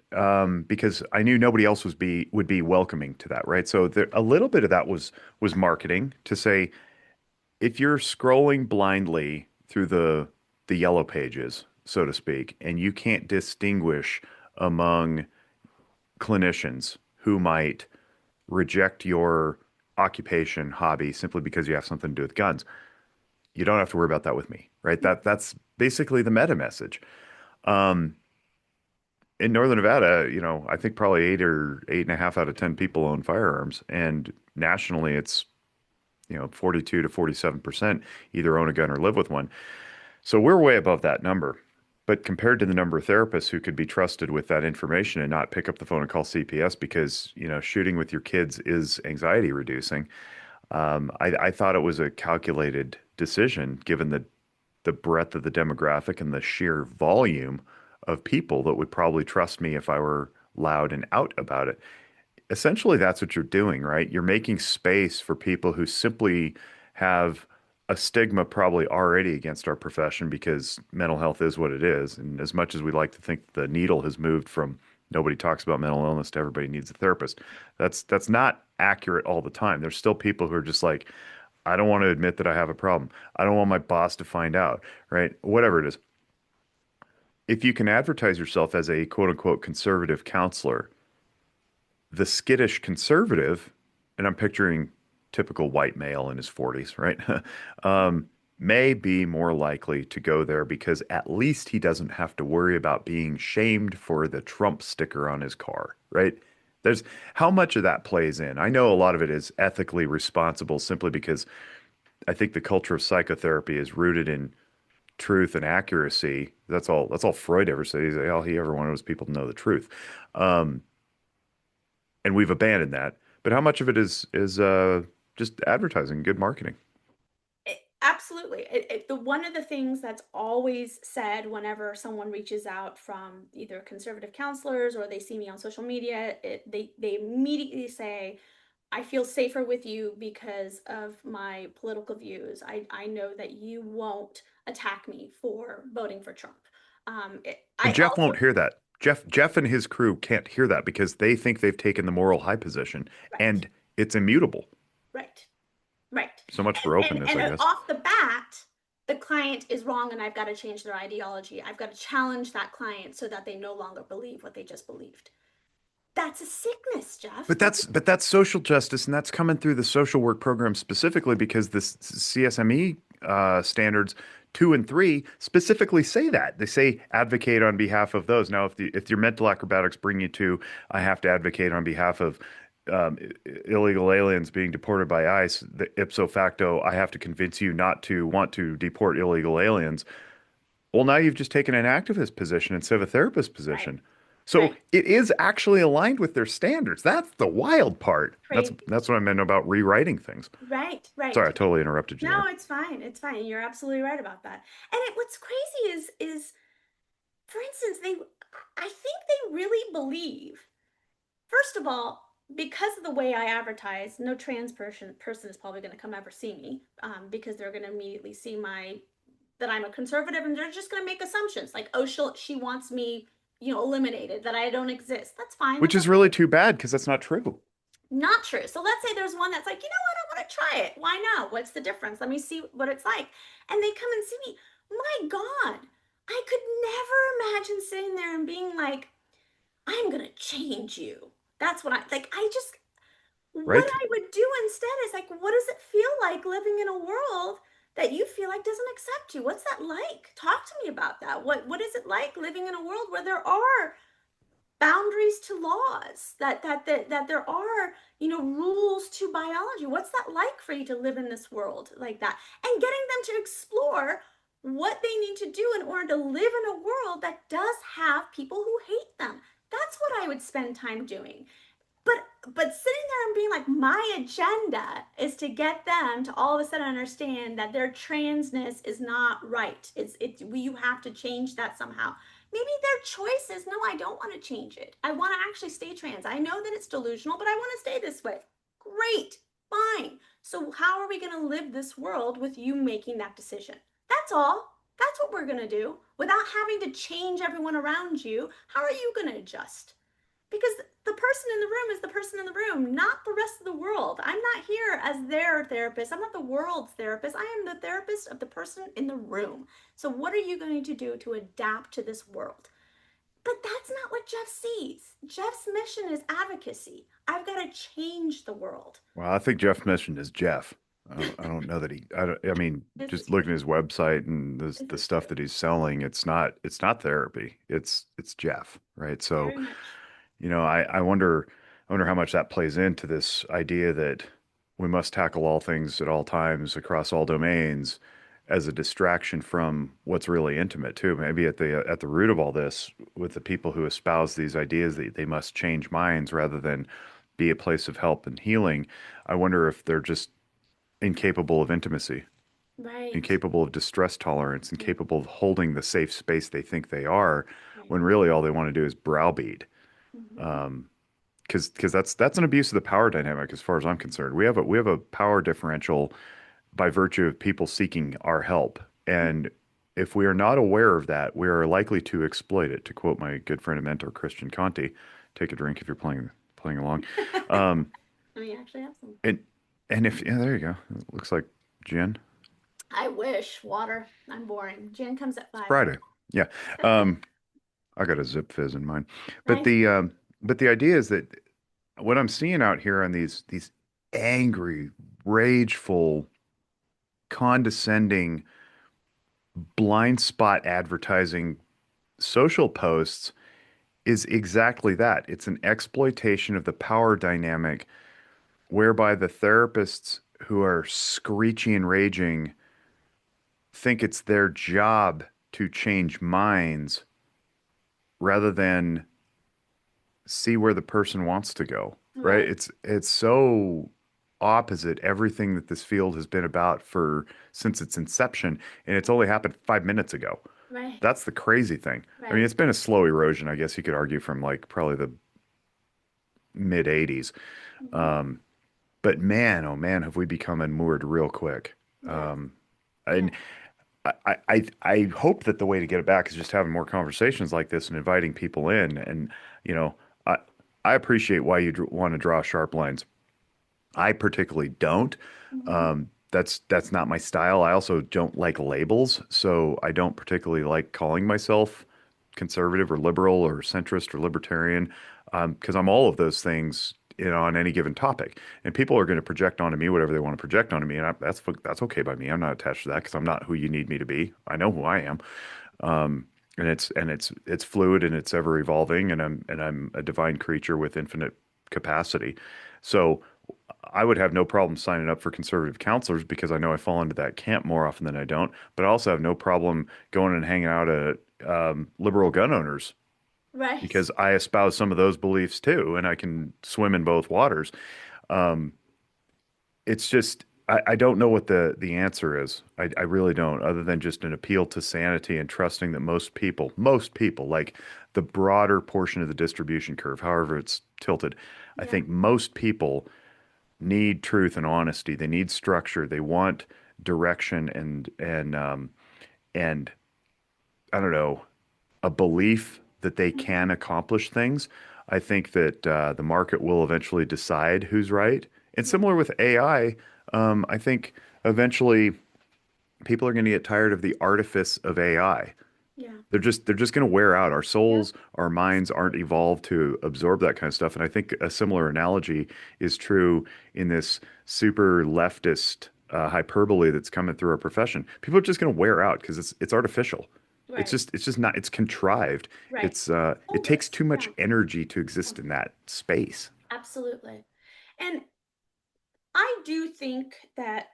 because I knew nobody else would be welcoming to that, right? So a little bit of that was marketing to say if you're scrolling blindly through the yellow pages, so to speak, and you can't distinguish among clinicians who might reject your occupation, hobby, simply because you have something to do with guns. You don't have to worry about that with me, right? That's basically the meta message. Um, in Northern Nevada, I think probably 8 or 8.5 out of 10 people own firearms, and nationally, it's 42 to 47% either own a gun or live with one. So we're way above that number. But compared to the number of therapists who could be trusted with that information and not pick up the phone and call CPS because, shooting with your kids is anxiety reducing, I thought it was a calculated decision given the breadth of the demographic and the sheer volume of people that would probably trust me if I were loud and out about it. Essentially, that's what you're doing, right? You're making space for people who simply have a stigma probably already against our profession because mental health is what it is. And as much as we like to think the needle has moved from nobody talks about mental illness to everybody needs a therapist, that's not accurate all the time. There's still people who are just like, I don't want to admit that I have a problem. I don't want my boss to find out, right? Whatever it is. If you can advertise yourself as a quote unquote conservative counselor, the skittish conservative, and I'm picturing typical white male in his 40s, right? May be more likely to go there because at least he doesn't have to worry about being shamed for the Trump sticker on his car, right? There's how much of that plays in. I know a lot of it is ethically responsible simply because I think the culture of psychotherapy is rooted in truth and accuracy. That's all Freud ever said. He's like, all he ever wanted was people to know the truth. Um, and we've abandoned that. But how much of it is just advertising, good marketing? Absolutely. The one of the things that's always said whenever someone reaches out from either conservative counselors or they see me on social media, they immediately say, I feel safer with you because of my political views. I know that you won't attack me for voting for Trump. And I Jeff won't also, hear that. Jeff and his crew can't hear that because they think they've taken the moral high position right, and it's immutable. right, right. So much for openness, I And guess. off the bat, the client is wrong and I've got to change their ideology. I've got to challenge that client so that they no longer believe what they just believed. That's a sickness, Jeff. But that's social justice, and that's coming through the social work program specifically because the CSME standards 2 and 3 specifically say that. They say advocate on behalf of those. Now, if your mental acrobatics bring you to, I have to advocate on behalf of illegal aliens being deported by ICE, the ipso facto, I have to convince you not to want to deport illegal aliens. Well, now you've just taken an activist position instead of a therapist Right, position. So right, it is actually aligned with their standards. That's the wild part. That's crazy. that's what I meant about rewriting things. Right, Sorry, right. I totally interrupted you No, there. it's fine. It's fine. You're absolutely right about that. And what's crazy is, for instance, I think they really believe. First of all, because of the way I advertise, no trans person is probably going to come ever see me, because they're going to immediately see my that I'm a conservative, and they're just going to make assumptions like, oh, she wants me, eliminated, that I don't exist. That's fine. Which That's is really okay. too bad because that's not true. Not true. So let's say there's one that's like, I want to try it. Why not? What's the difference? Let me see what it's like. And they come and see me. My God, I could never imagine sitting there and being like, I'm going to change you. That's what I like. What Right? I would do instead is like, what does it feel like living in a world that you feel like doesn't accept you? What's that like? Talk to me about that. What is it like living in a world where there are boundaries to laws, that there are, rules to biology? What's that like for you to live in this world like that, and getting them to explore what they need to do in order to live in a world that does have people who hate them? That's what I would spend time doing. But sitting there and being like, my agenda is to get them to all of a sudden understand that their transness is not right. You have to change that somehow. Maybe their choice is, no, I don't want to change it. I want to actually stay trans. I know that it's delusional, but I want to stay this way. Great, fine. So how are we going to live this world with you making that decision? That's all. That's what we're going to do without having to change everyone around you. How are you going to adjust? Because the person in the room is the person in the room, not the rest of the world. I'm not here as their therapist. I'm not the world's therapist. I am the therapist of the person in the room. So, what are you going to do to adapt to this world? But that's not what Jeff sees. Jeff's mission is advocacy. I've got to change the world. Well, I think Jeff mentioned is Jeff. I don't know that I mean, This is just true. looking at his website and This the is stuff true. that he's selling, it's not therapy. It's Jeff, right? So, Very much. I wonder how much that plays into this idea that we must tackle all things at all times across all domains as a distraction from what's really intimate too. Maybe at the root of all this, with the people who espouse these ideas that they must change minds rather than be a place of help and healing, I wonder if they're just incapable of intimacy, Right. incapable of distress tolerance, Mm, incapable of holding the safe space they think they are, right. when really all they want to do is browbeat. Mm-hmm. Um, because that's an abuse of the power dynamic as far as I'm concerned. We have a power differential by virtue of people seeking our help. And if we are not aware of that, we are likely to exploit it. To quote my good friend and mentor Christian Conti, take a drink if you're playing along. Um, We actually have some. and and if yeah, there you go. It looks like gin. I wish water. I'm boring. Jen comes at It's 5. Friday. Yeah. Um, I got a zip fizz in mine. But Nice. the idea is that what I'm seeing out here on these angry, rageful, condescending, blind spot advertising social posts is exactly that. It's an exploitation of the power dynamic whereby the therapists who are screeching and raging think it's their job to change minds rather than see where the person wants to go, right? Right. It's so opposite everything that this field has been about for since its inception, and it's only happened 5 minutes ago. Right. That's the crazy thing. I mean, Right. it's been a slow erosion, I guess you could argue, from like probably the mid 80s. Hmm. Um, but man, oh man, have we become unmoored real quick. Yes. Um, Yeah. and I hope that the way to get it back is just having more conversations like this and inviting people in. And, you know, I, I appreciate why you want to draw sharp lines. I particularly don't. Hmm. That's not my style. I also don't like labels, so I don't particularly like calling myself conservative or liberal or centrist or libertarian, because I'm all of those things on any given topic. And people are going to project onto me whatever they want to project onto me, and that's okay by me. I'm not attached to that because I'm not who you need me to be. I know who I am. And it's fluid and it's ever evolving, and I'm a divine creature with infinite capacity. So I would have no problem signing up for conservative counselors because I know I fall into that camp more often than I don't. But I also have no problem going and hanging out at liberal gun owners Right. because I espouse some of those beliefs too, and I can swim in both waters. Um, it's just I don't know what the answer is. I really don't, other than just an appeal to sanity and trusting that most people, like the broader portion of the distribution curve, however it's tilted, I Yeah. think most people need truth and honesty. They need structure. They want direction and I don't know, a belief that they Hmm. can accomplish things. I think that the market will eventually decide who's right. And Yeah. similar with AI, I think eventually people are going to get tired of the artifice of AI. Yeah. They're just going to wear out. Our Yep. souls, our minds aren't evolved to absorb that kind of stuff. And I think a similar analogy is true in this super leftist hyperbole that's coming through our profession. People are just going to wear out because it's artificial. Right. It's just not it's contrived. Right. It takes Soulless. too much Yeah. energy to Yeah. exist in that space. Absolutely. And I do think that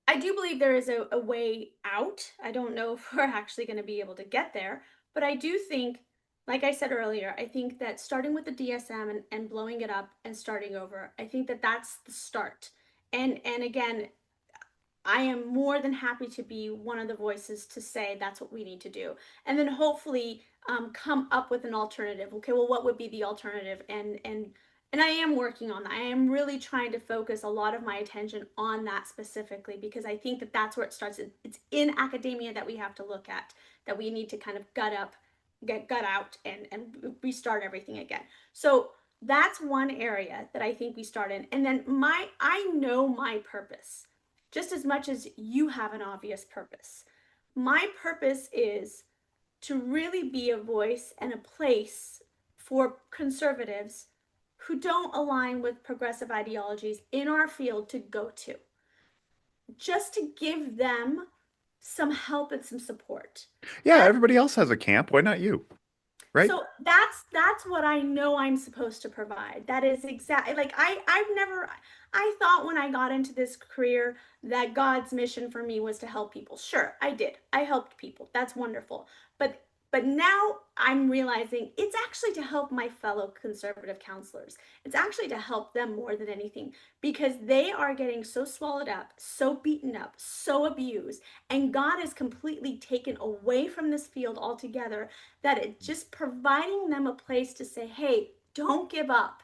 I do believe there is a way out. I don't know if we're actually going to be able to get there, but I do think, like I said earlier, I think that starting with the DSM and blowing it up and starting over, I think that that's the start. And again, I am more than happy to be one of the voices to say that's what we need to do. And then hopefully come up with an alternative. Okay, well, what would be the alternative? And I am working on that. I am really trying to focus a lot of my attention on that specifically because I think that that's where it starts. It's in academia that we have to look at, that we need to kind of gut out and restart everything again. So that's one area that I think we start in. And then I know my purpose just as much as you have an obvious purpose. My purpose is to really be a voice and a place for conservatives who don't align with progressive ideologies in our field to go to, just to give them some help and some support. Yeah, That everybody else has a camp. Why not you? Right? So that's what I know I'm supposed to provide. That is exactly like I've never I thought when I got into this career that God's mission for me was to help people. Sure, I did. I helped people. That's wonderful. But but now I'm realizing it's actually to help my fellow conservative counselors. It's actually to help them more than anything because they are getting so swallowed up, so beaten up, so abused, and God is completely taken away from this field altogether that it just providing them a place to say, hey, don't give up.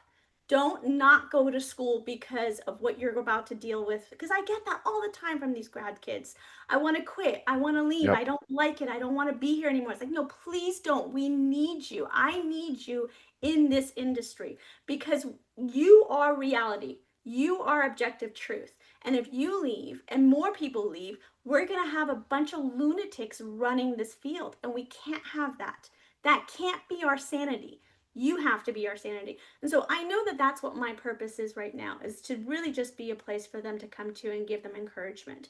Don't not go to school because of what you're about to deal with. Because I get that all the time from these grad kids. I want to quit. I want to leave. I Yep. don't like it. I don't want to be here anymore. It's like, no, please don't. We need you. I need you in this industry because you are reality. You are objective truth. And if you leave and more people leave, we're going to have a bunch of lunatics running this field. And we can't have that. That can't be our sanity. You have to be our sanity. And so I know that that's what my purpose is right now, is to really just be a place for them to come to and give them encouragement.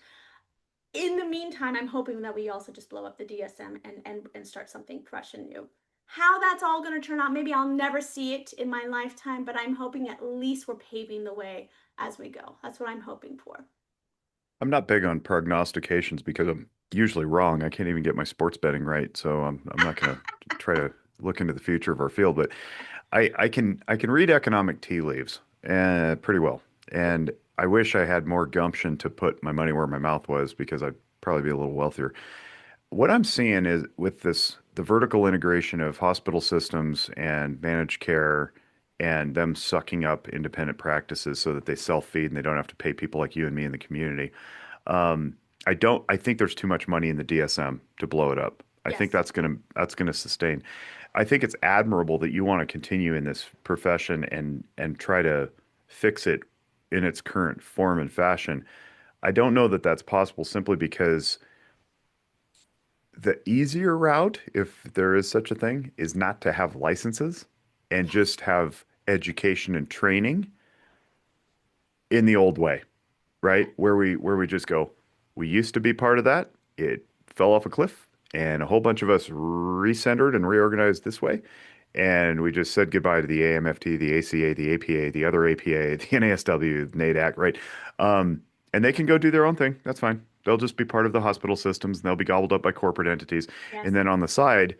In the meantime, I'm hoping that we also just blow up the DSM and start something fresh and new. How that's all going to turn out, maybe I'll never see it in my lifetime, but I'm hoping at least we're paving the way as we go. That's what I'm hoping for. I'm not big on prognostications because I'm usually wrong. I can't even get my sports betting right, so I'm not going to try to look into the future of our field. But I can read economic tea leaves pretty well, and I wish I had more gumption to put my money where my mouth was because I'd probably be a little wealthier. What I'm seeing is with this the vertical integration of hospital systems and managed care and them sucking up independent practices so that they self-feed and they don't have to pay people like you and me in the community. Um, I think there's too much money in the DSM to blow it up. I think Yes. that's gonna sustain. I think it's admirable that you want to continue in this profession and try to fix it in its current form and fashion. I don't know that that's possible simply because the easier route, if there is such a thing, is not to have licenses and Yes. just have education and training in the old way, right? Yes. Where we just go, we used to be part of that. It fell off a cliff, and a whole bunch of us recentered and reorganized this way. And we just said goodbye to the AMFT, the ACA, the APA, the other APA, the NASW, NADAC, right? And they can go do their own thing. That's fine. They'll just be part of the hospital systems and they'll be gobbled up by corporate entities. Yes. And then on the side,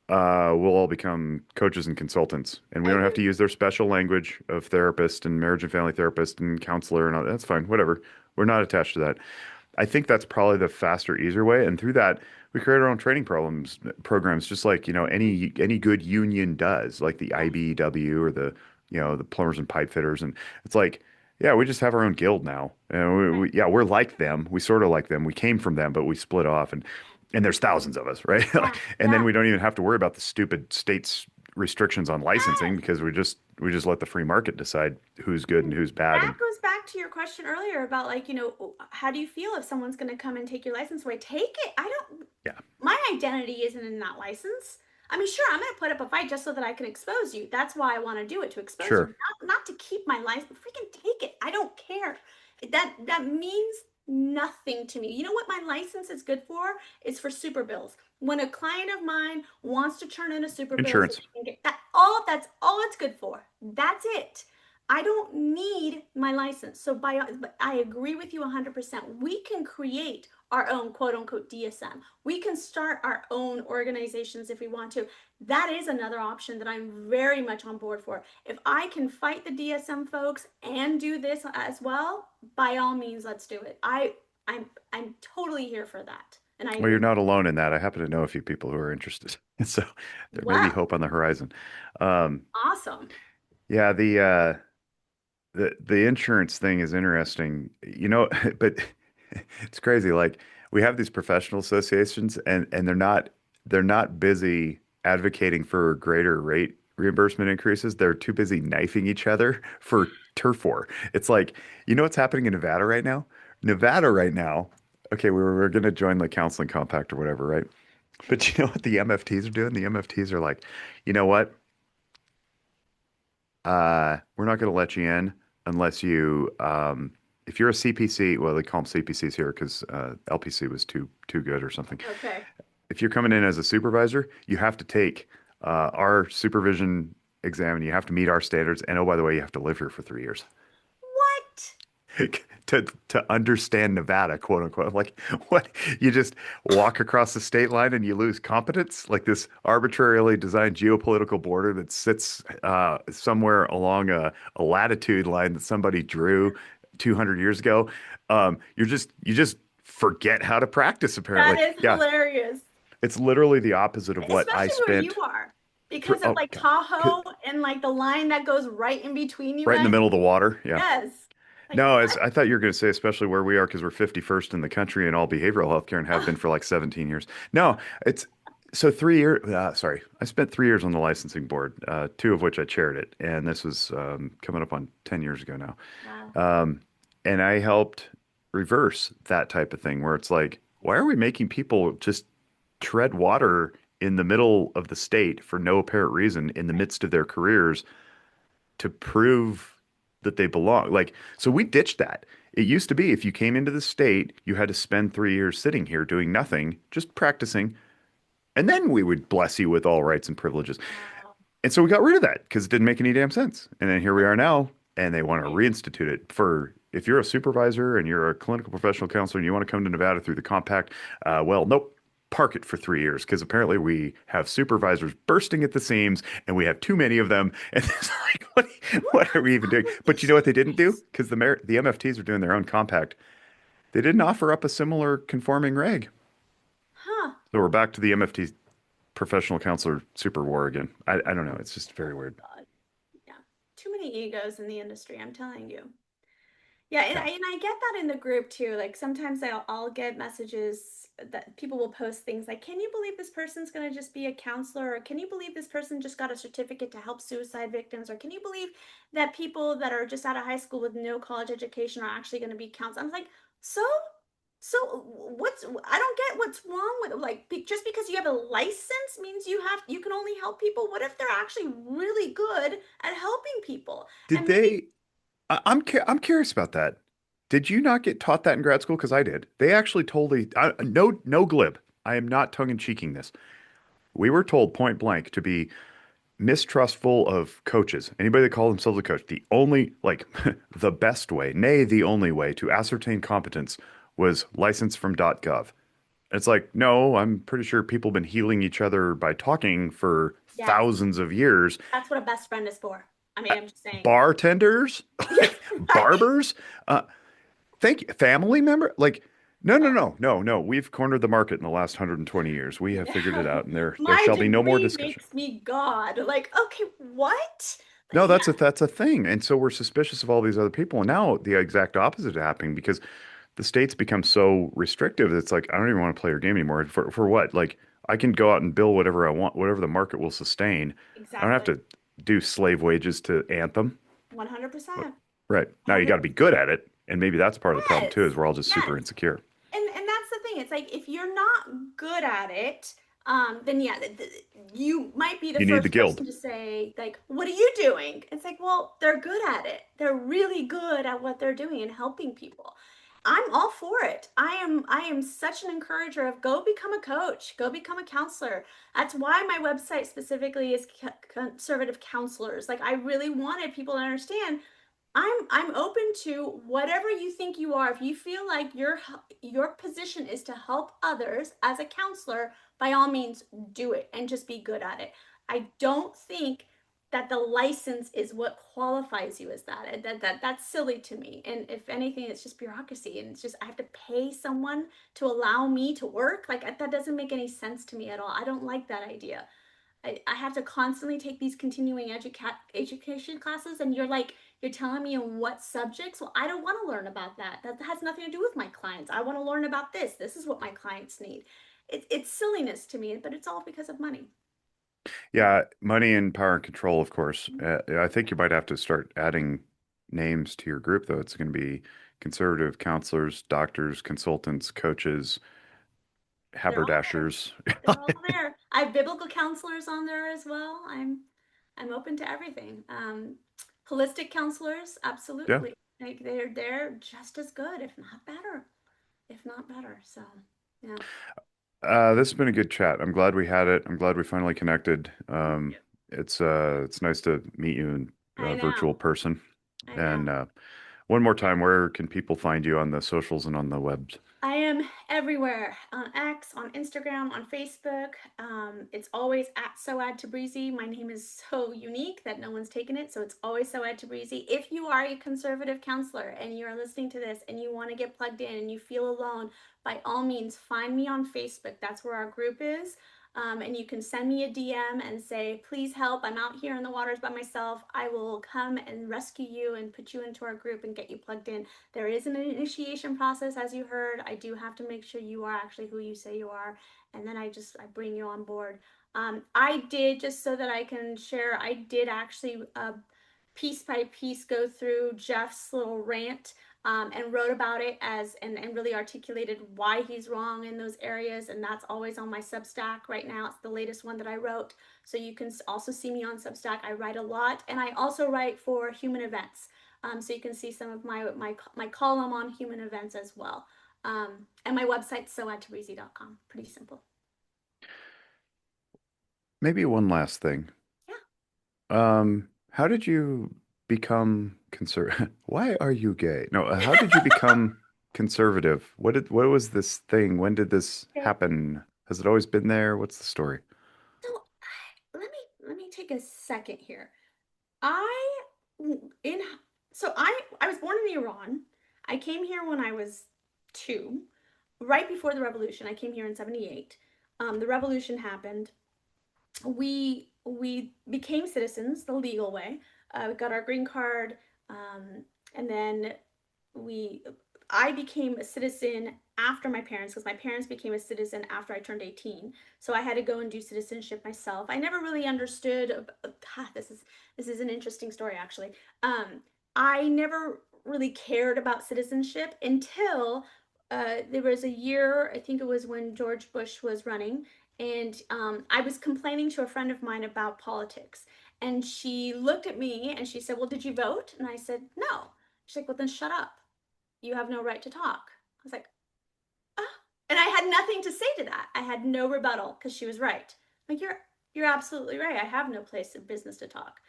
we'll all become coaches and consultants, and we I don't have agree. to use their special language of therapist and marriage and family therapist and counselor and all. That's fine, whatever. We're not attached to that. I think that's probably the faster, easier way, and through that, we create our own training programs, just like any good union does, like the Yes. IBEW or the plumbers and pipe fitters, and it's like. Yeah, we just have our own guild now. And Right. yeah, we're like them. We sort of like them. We came from them, but we split off. And there's thousands of us, right? Yeah. And then Yeah. we don't even have to worry about the stupid state's restrictions on licensing Yes. because we just let the free market decide who's good and who's bad. That And goes back to your question earlier about, like, how do you feel if someone's going to come and take your license away? Take it. I don't, yeah, my identity isn't in that license. I mean, sure, I'm going to put up a fight just so that I can expose you. That's why I want to do it, to expose you, sure, not to keep my license. Freaking take it. I don't care. That means nothing to me. You know what my license is good for? It's for super bills. When a client of mine wants to turn in a super bill so insurance. they can get that, that's all it's good for. That's it. I don't need my license. So but I agree with you 100%. We can create our own quote unquote DSM. We can start our own organizations if we want to. That is another option that I'm very much on board for. If I can fight the DSM folks and do this as well, by all means, let's do it. I'm totally here for that. And I Well, you're agree. not alone in that. I happen to know a few people who are interested, so there may be Wow. hope on the horizon. Um, Awesome. yeah, the insurance thing is interesting, but it's crazy. Like we have these professional associations, and they're not busy advocating for greater rate reimbursement increases. They're too busy knifing each other for turf war. It's like, what's happening in Nevada right now? Nevada right now. Okay, we're going to join the counseling compact or whatever, right? But you know what the MFTs are doing? The MFTs are like, you know what? We're not going to let you in unless if you're a CPC, well, they call them CPCs here because LPC was too good or something. Okay. If you're coming in as a supervisor, you have to take our supervision exam and you have to meet our standards. And oh, by the way, you have to live here for 3 years What? to understand Nevada, quote unquote. Like what? You just walk across the state line and you lose competence, like this arbitrarily designed geopolitical border that sits somewhere along a latitude line that somebody drew 200 years ago. You just forget how to practice, That apparently. is Yeah, hilarious. it's literally the opposite of what I Especially where you spent. are. because of Oh like God. C- Tahoe and like the line that goes right in between you Right in the guys? middle of the water. Yeah. Yes. Like No, what? I thought you were going to say, especially where we are, because we're 51st in the country in all behavioral healthcare and have been for like 17 years. No, it's so 3 years. Sorry, I spent 3 years on the licensing board, two of which I chaired it, and this was coming up on 10 years ago now. Wow. Um, and I helped reverse that type of thing, where it's like, why are we making people just tread water in the middle of the state for no apparent reason in the midst of their careers to prove that they belong? Like, so we ditched that. It used to be if you came into the state, you had to spend 3 years sitting here doing nothing, just practicing, and then we would bless you with all rights and privileges. Wow. And so we got rid of that because it didn't make any damn sense. And then here we are now, and they want to Right. reinstitute it for if you're a supervisor and you're a clinical professional counselor and you want to come to Nevada through the compact, well, nope. Park it for 3 years because apparently we have supervisors bursting at the seams and we have too many of them. And it's like, Who what are comes we even up doing? with But you these know what they didn't do? stories? Because the MFTs are doing their own compact. They didn't offer up a similar conforming reg. Huh. So we're back to the MFT professional counselor super war again. I don't know. It's just very Oh weird. God. Yeah. Too many egos in the industry, I'm telling you. Yeah, and Yeah. I get that in the group too. Like sometimes I'll get messages that people will post things like, "Can you believe this person's going to just be a counselor?" Or "Can you believe this person just got a certificate to help suicide victims?" Or "Can you believe that people that are just out of high school with no college education are actually going to be counselors?" I'm like, "So? So what's I don't get what's wrong with like just because you have a license means you can only help people. What if they're actually really good at helping people?" Did And maybe they? I'm curious about that. Did you not get taught that in grad school? Because I did. They actually told no glib. I am not tongue-in-cheeking this. We were told point blank to be mistrustful of coaches. Anybody that called themselves a coach. The only like the best way, nay, the only way to ascertain competence was license from .gov. It's like, no, I'm pretty sure people have been healing each other by talking for yes. thousands of years. That's what a best friend is for. I mean, I'm just saying. Bartenders, Yes, right. barbers, uh, thank you, family member. Like, no, no, Oh, no, no, no. We've cornered the market in the last 120 years. We have figured it out, and there my shall be no more degree discussion. makes me God. Like, okay, what? No, Yeah, that's a thing. And so we're suspicious of all these other people. And now the exact opposite is happening because the states become so restrictive. It's like I don't even want to play your game anymore. For what? Like I can go out and bill whatever I want, whatever the market will sustain. I don't have exactly. to do slave wages to Anthem. 100%. Right. Now you got to be 100%. good at it. And maybe that's part of the problem Yes. too, is we're all just Yes. super insecure. And that's the thing. It's like if you're not good at it, then yeah, you might be the You need the first guild. person to say like, "What are you doing?" It's like, well, they're good at it. They're really good at what they're doing and helping people. I'm all for it. I am such an encourager of go become a coach, go become a counselor. That's why my website specifically is conservative counselors. Like I really wanted people to understand I'm open to whatever you think you are. If you feel like your position is to help others as a counselor, by all means do it and just be good at it. I don't think that the license is what qualifies you as that. That's silly to me. And if anything, it's just bureaucracy and it's just I have to pay someone to allow me to work. Like that doesn't make any sense to me at all. I don't like that idea. I have to constantly take these continuing education classes and you're like you're telling me in what subjects. Well, I don't want to learn about that has nothing to do with my clients. I want to learn about this is what my clients need. It's silliness to me, but it's all because of money. Yeah, money and power and control, of course. I think you might have to start adding names to your group, though. It's going to be conservative counselors, doctors, consultants, coaches, They're all there. haberdashers. They're all there. I have biblical counselors on there as well. I'm open to everything. Holistic counselors, Yeah. absolutely. Like they're just as good, if not better, if not better. So yeah. This has been a good chat. I'm glad we had it. I'm glad we finally connected. It's nice to meet you in I virtual know. person. I And know. one more time, where can people find you on the socials and on the webs? I am everywhere on X, on Instagram, on Facebook. It's always at Soad Tabrizi. My name is so unique that no one's taken it, so it's always Soad Tabrizi. If you are a conservative counselor and you are listening to this and you want to get plugged in and you feel alone, by all means, find me on Facebook. That's where our group is. And you can send me a DM and say, please help. I'm out here in the waters by myself. I will come and rescue you and put you into our group and get you plugged in. There is an initiation process, as you heard. I do have to make sure you are actually who you say you are. And then I bring you on board. I did, just so that I can share, I did actually piece by piece go through Jeff's little rant, and wrote about it and really articulated why he's wrong in those areas. And that's always on my Substack right now. It's the latest one that I wrote. So you can also see me on Substack. I write a lot, and I also write for Human Events. So you can see some of my column on human events as well. And my website's soadtabrizi.com. Pretty simple. Maybe one last thing. Yeah. How did you become conservative? Why are you gay? No, how did you become conservative? What was this thing? When did this Okay. happen? Has it always been there? What's the story? So let me take a second here. I in I was born in Iran. I came here when I was 2, right before the revolution. I came here in 78. The revolution happened. We became citizens the legal way. We got our green card, and then we I became a citizen after my parents, because my parents became a citizen after I turned 18. So I had to go and do citizenship myself. I never really understood. God, this is an interesting story actually. I never really cared about citizenship until there was a year, I think it was when George Bush was running, and I was complaining to a friend of mine about politics. And she looked at me and she said, well, did you vote? And I said, no. She's like, well, then shut up. You have no right to talk. I was like, ah. And I had nothing to say to that. I had no rebuttal because she was right. Like, you're absolutely right. I have no place of business to talk.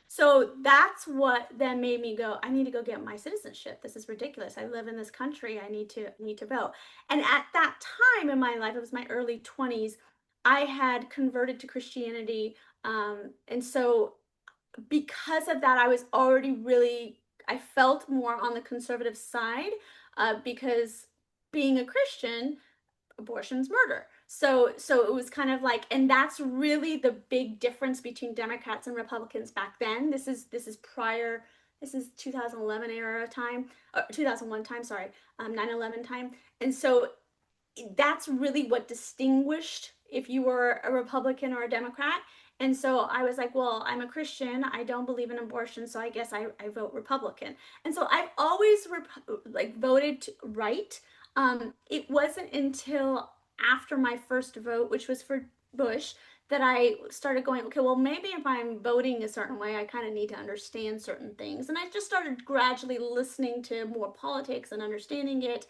So that's what then made me go, I need to go get my citizenship. This is ridiculous. I live in this country. I need to vote. And at that time in my life, it was my early 20s, I had converted to Christianity. And so because of that, I was already really, I felt more on the conservative side, because being a Christian, abortion's murder. So it was kind of like, and that's really the big difference between Democrats and Republicans back then. This is prior. This is 2011 era time, 2001 time. Sorry, 9/11 time. And so that's really what distinguished if you were a Republican or a Democrat. And so I was like, well, I'm a Christian. I don't believe in abortion, so I guess I vote Republican. And so I've always voted right. It wasn't until after my first vote, which was for Bush, that I started going, okay, well, maybe if I'm voting a certain way, I kind of need to understand certain things. And I just started gradually listening to more politics and understanding it.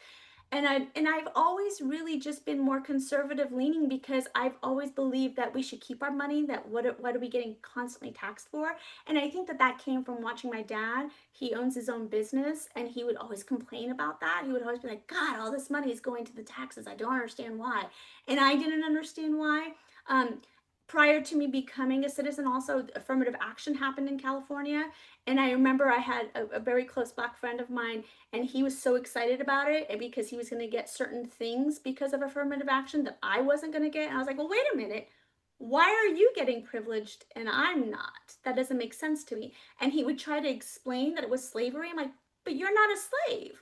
And I've always really just been more conservative leaning, because I've always believed that we should keep our money, that what are we getting constantly taxed for. And I think that that came from watching my dad. He owns his own business, and he would always complain about that. He would always be like, God, all this money is going to the taxes. I don't understand why. And I didn't understand why. um, Prior to me becoming a citizen, also affirmative action happened in California. And I remember I had a very close Black friend of mine, and he was so excited about it, and because he was going to get certain things because of affirmative action that I wasn't going to get. And I was like, well, wait a minute, why are you getting privileged and I'm not? That doesn't make sense to me. And he would try to explain that it was slavery. I'm like, but you're not a slave.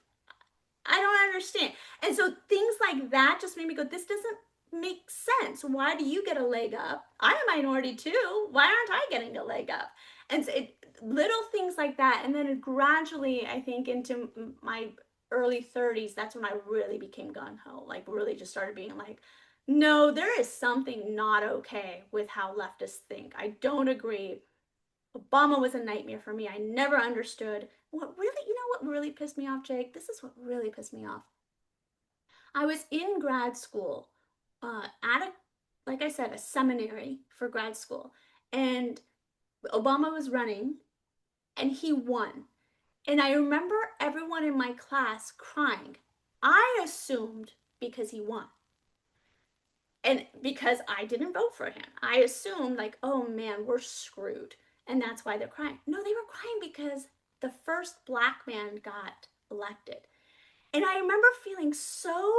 I don't understand. And so things like that just made me go, this doesn't make sense. Why do you get a leg up? I'm a minority too. Why aren't I getting a leg up? And so little things like that. And then gradually, I think into my early 30s, that's when I really became gun ho, like really just started being like, no, there is something not okay with how leftists think. I don't agree. Obama was a nightmare for me. I never understood what really, what really pissed me off, Jake? This is what really pissed me off. I was in grad school, at like I said, a seminary for grad school. And Obama was running and he won. And I remember everyone in my class crying. I assumed because he won. And because I didn't vote for him, I assumed, like, oh man, we're screwed. And that's why they're crying. No, they were crying because the first Black man got elected. And I remember feeling so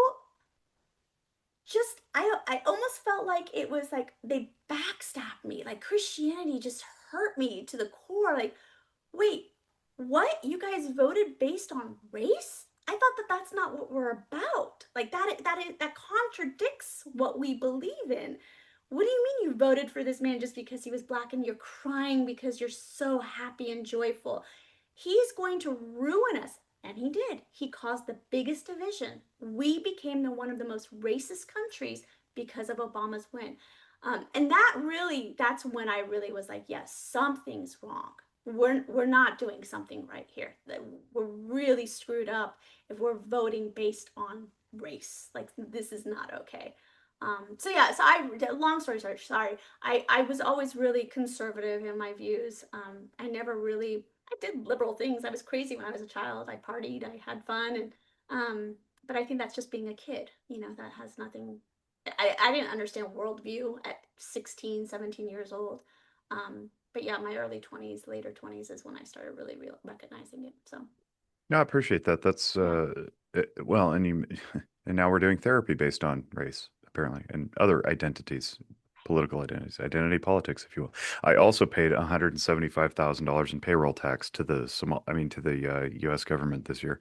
just I almost felt like it was like they backstabbed me. Like Christianity just hurt me to the core. Like, wait, what? You guys voted based on race? I thought that that's not what we're about. Like that contradicts what we believe in. What do you mean you voted for this man just because he was black and you're crying because you're so happy and joyful? He's going to ruin us. And he did. He caused the biggest division. We became one of the most racist countries because of Obama's win. And that's when I really was like, yes, something's wrong. We're not doing something right here. We're really screwed up if we're voting based on race. Like this is not okay. So yeah, so long story short, sorry. I was always really conservative in my views. I never really I did liberal things. I was crazy when I was a child. I partied, I had fun, and um, but I think that's just being a kid. That has nothing. I didn't understand worldview at 16, 17 years old. But yeah, my early 20s, later 20s is when I started really recognizing it. So No, I appreciate that. That's yeah, well, and you and now we're doing therapy based on race, apparently, and other identities, political identities, identity politics, if you will. I also paid $175,000 in payroll tax to the to the U.S. government this year.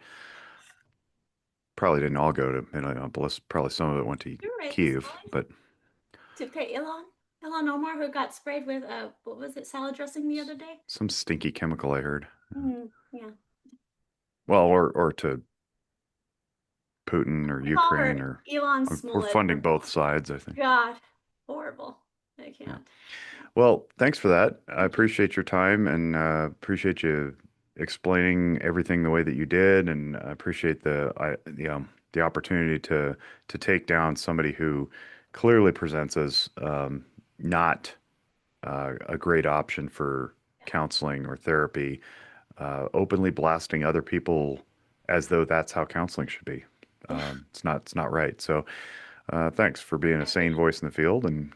Probably didn't all go to Minneapolis. Probably some of it went to you're right. It's Kiev, fine but to pay Ilhan Omar, who got sprayed with what was it, salad dressing the other day? some stinky chemical I heard. Yeah, Well, or to Putin or we call her Ukraine, or Elon we're Smollett funding from both sides, I think. God, horrible. I Yeah. can't. Yeah. Well, thanks for that. I Thank you. appreciate your time and appreciate you explaining everything the way that you did, and I appreciate the opportunity to take down somebody who clearly presents as not a great option for counseling or therapy, openly blasting other people as though that's how counseling should be. Yeah, It's not right. So, thanks for being a I sane appreciate voice in the field, and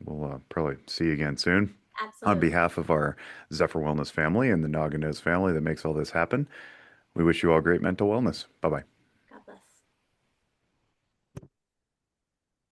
we'll probably see you again soon. it. On Absolutely. behalf of our Zephyr Wellness family and the Naganose family that makes all this happen, we wish you all great mental wellness. Bye bye.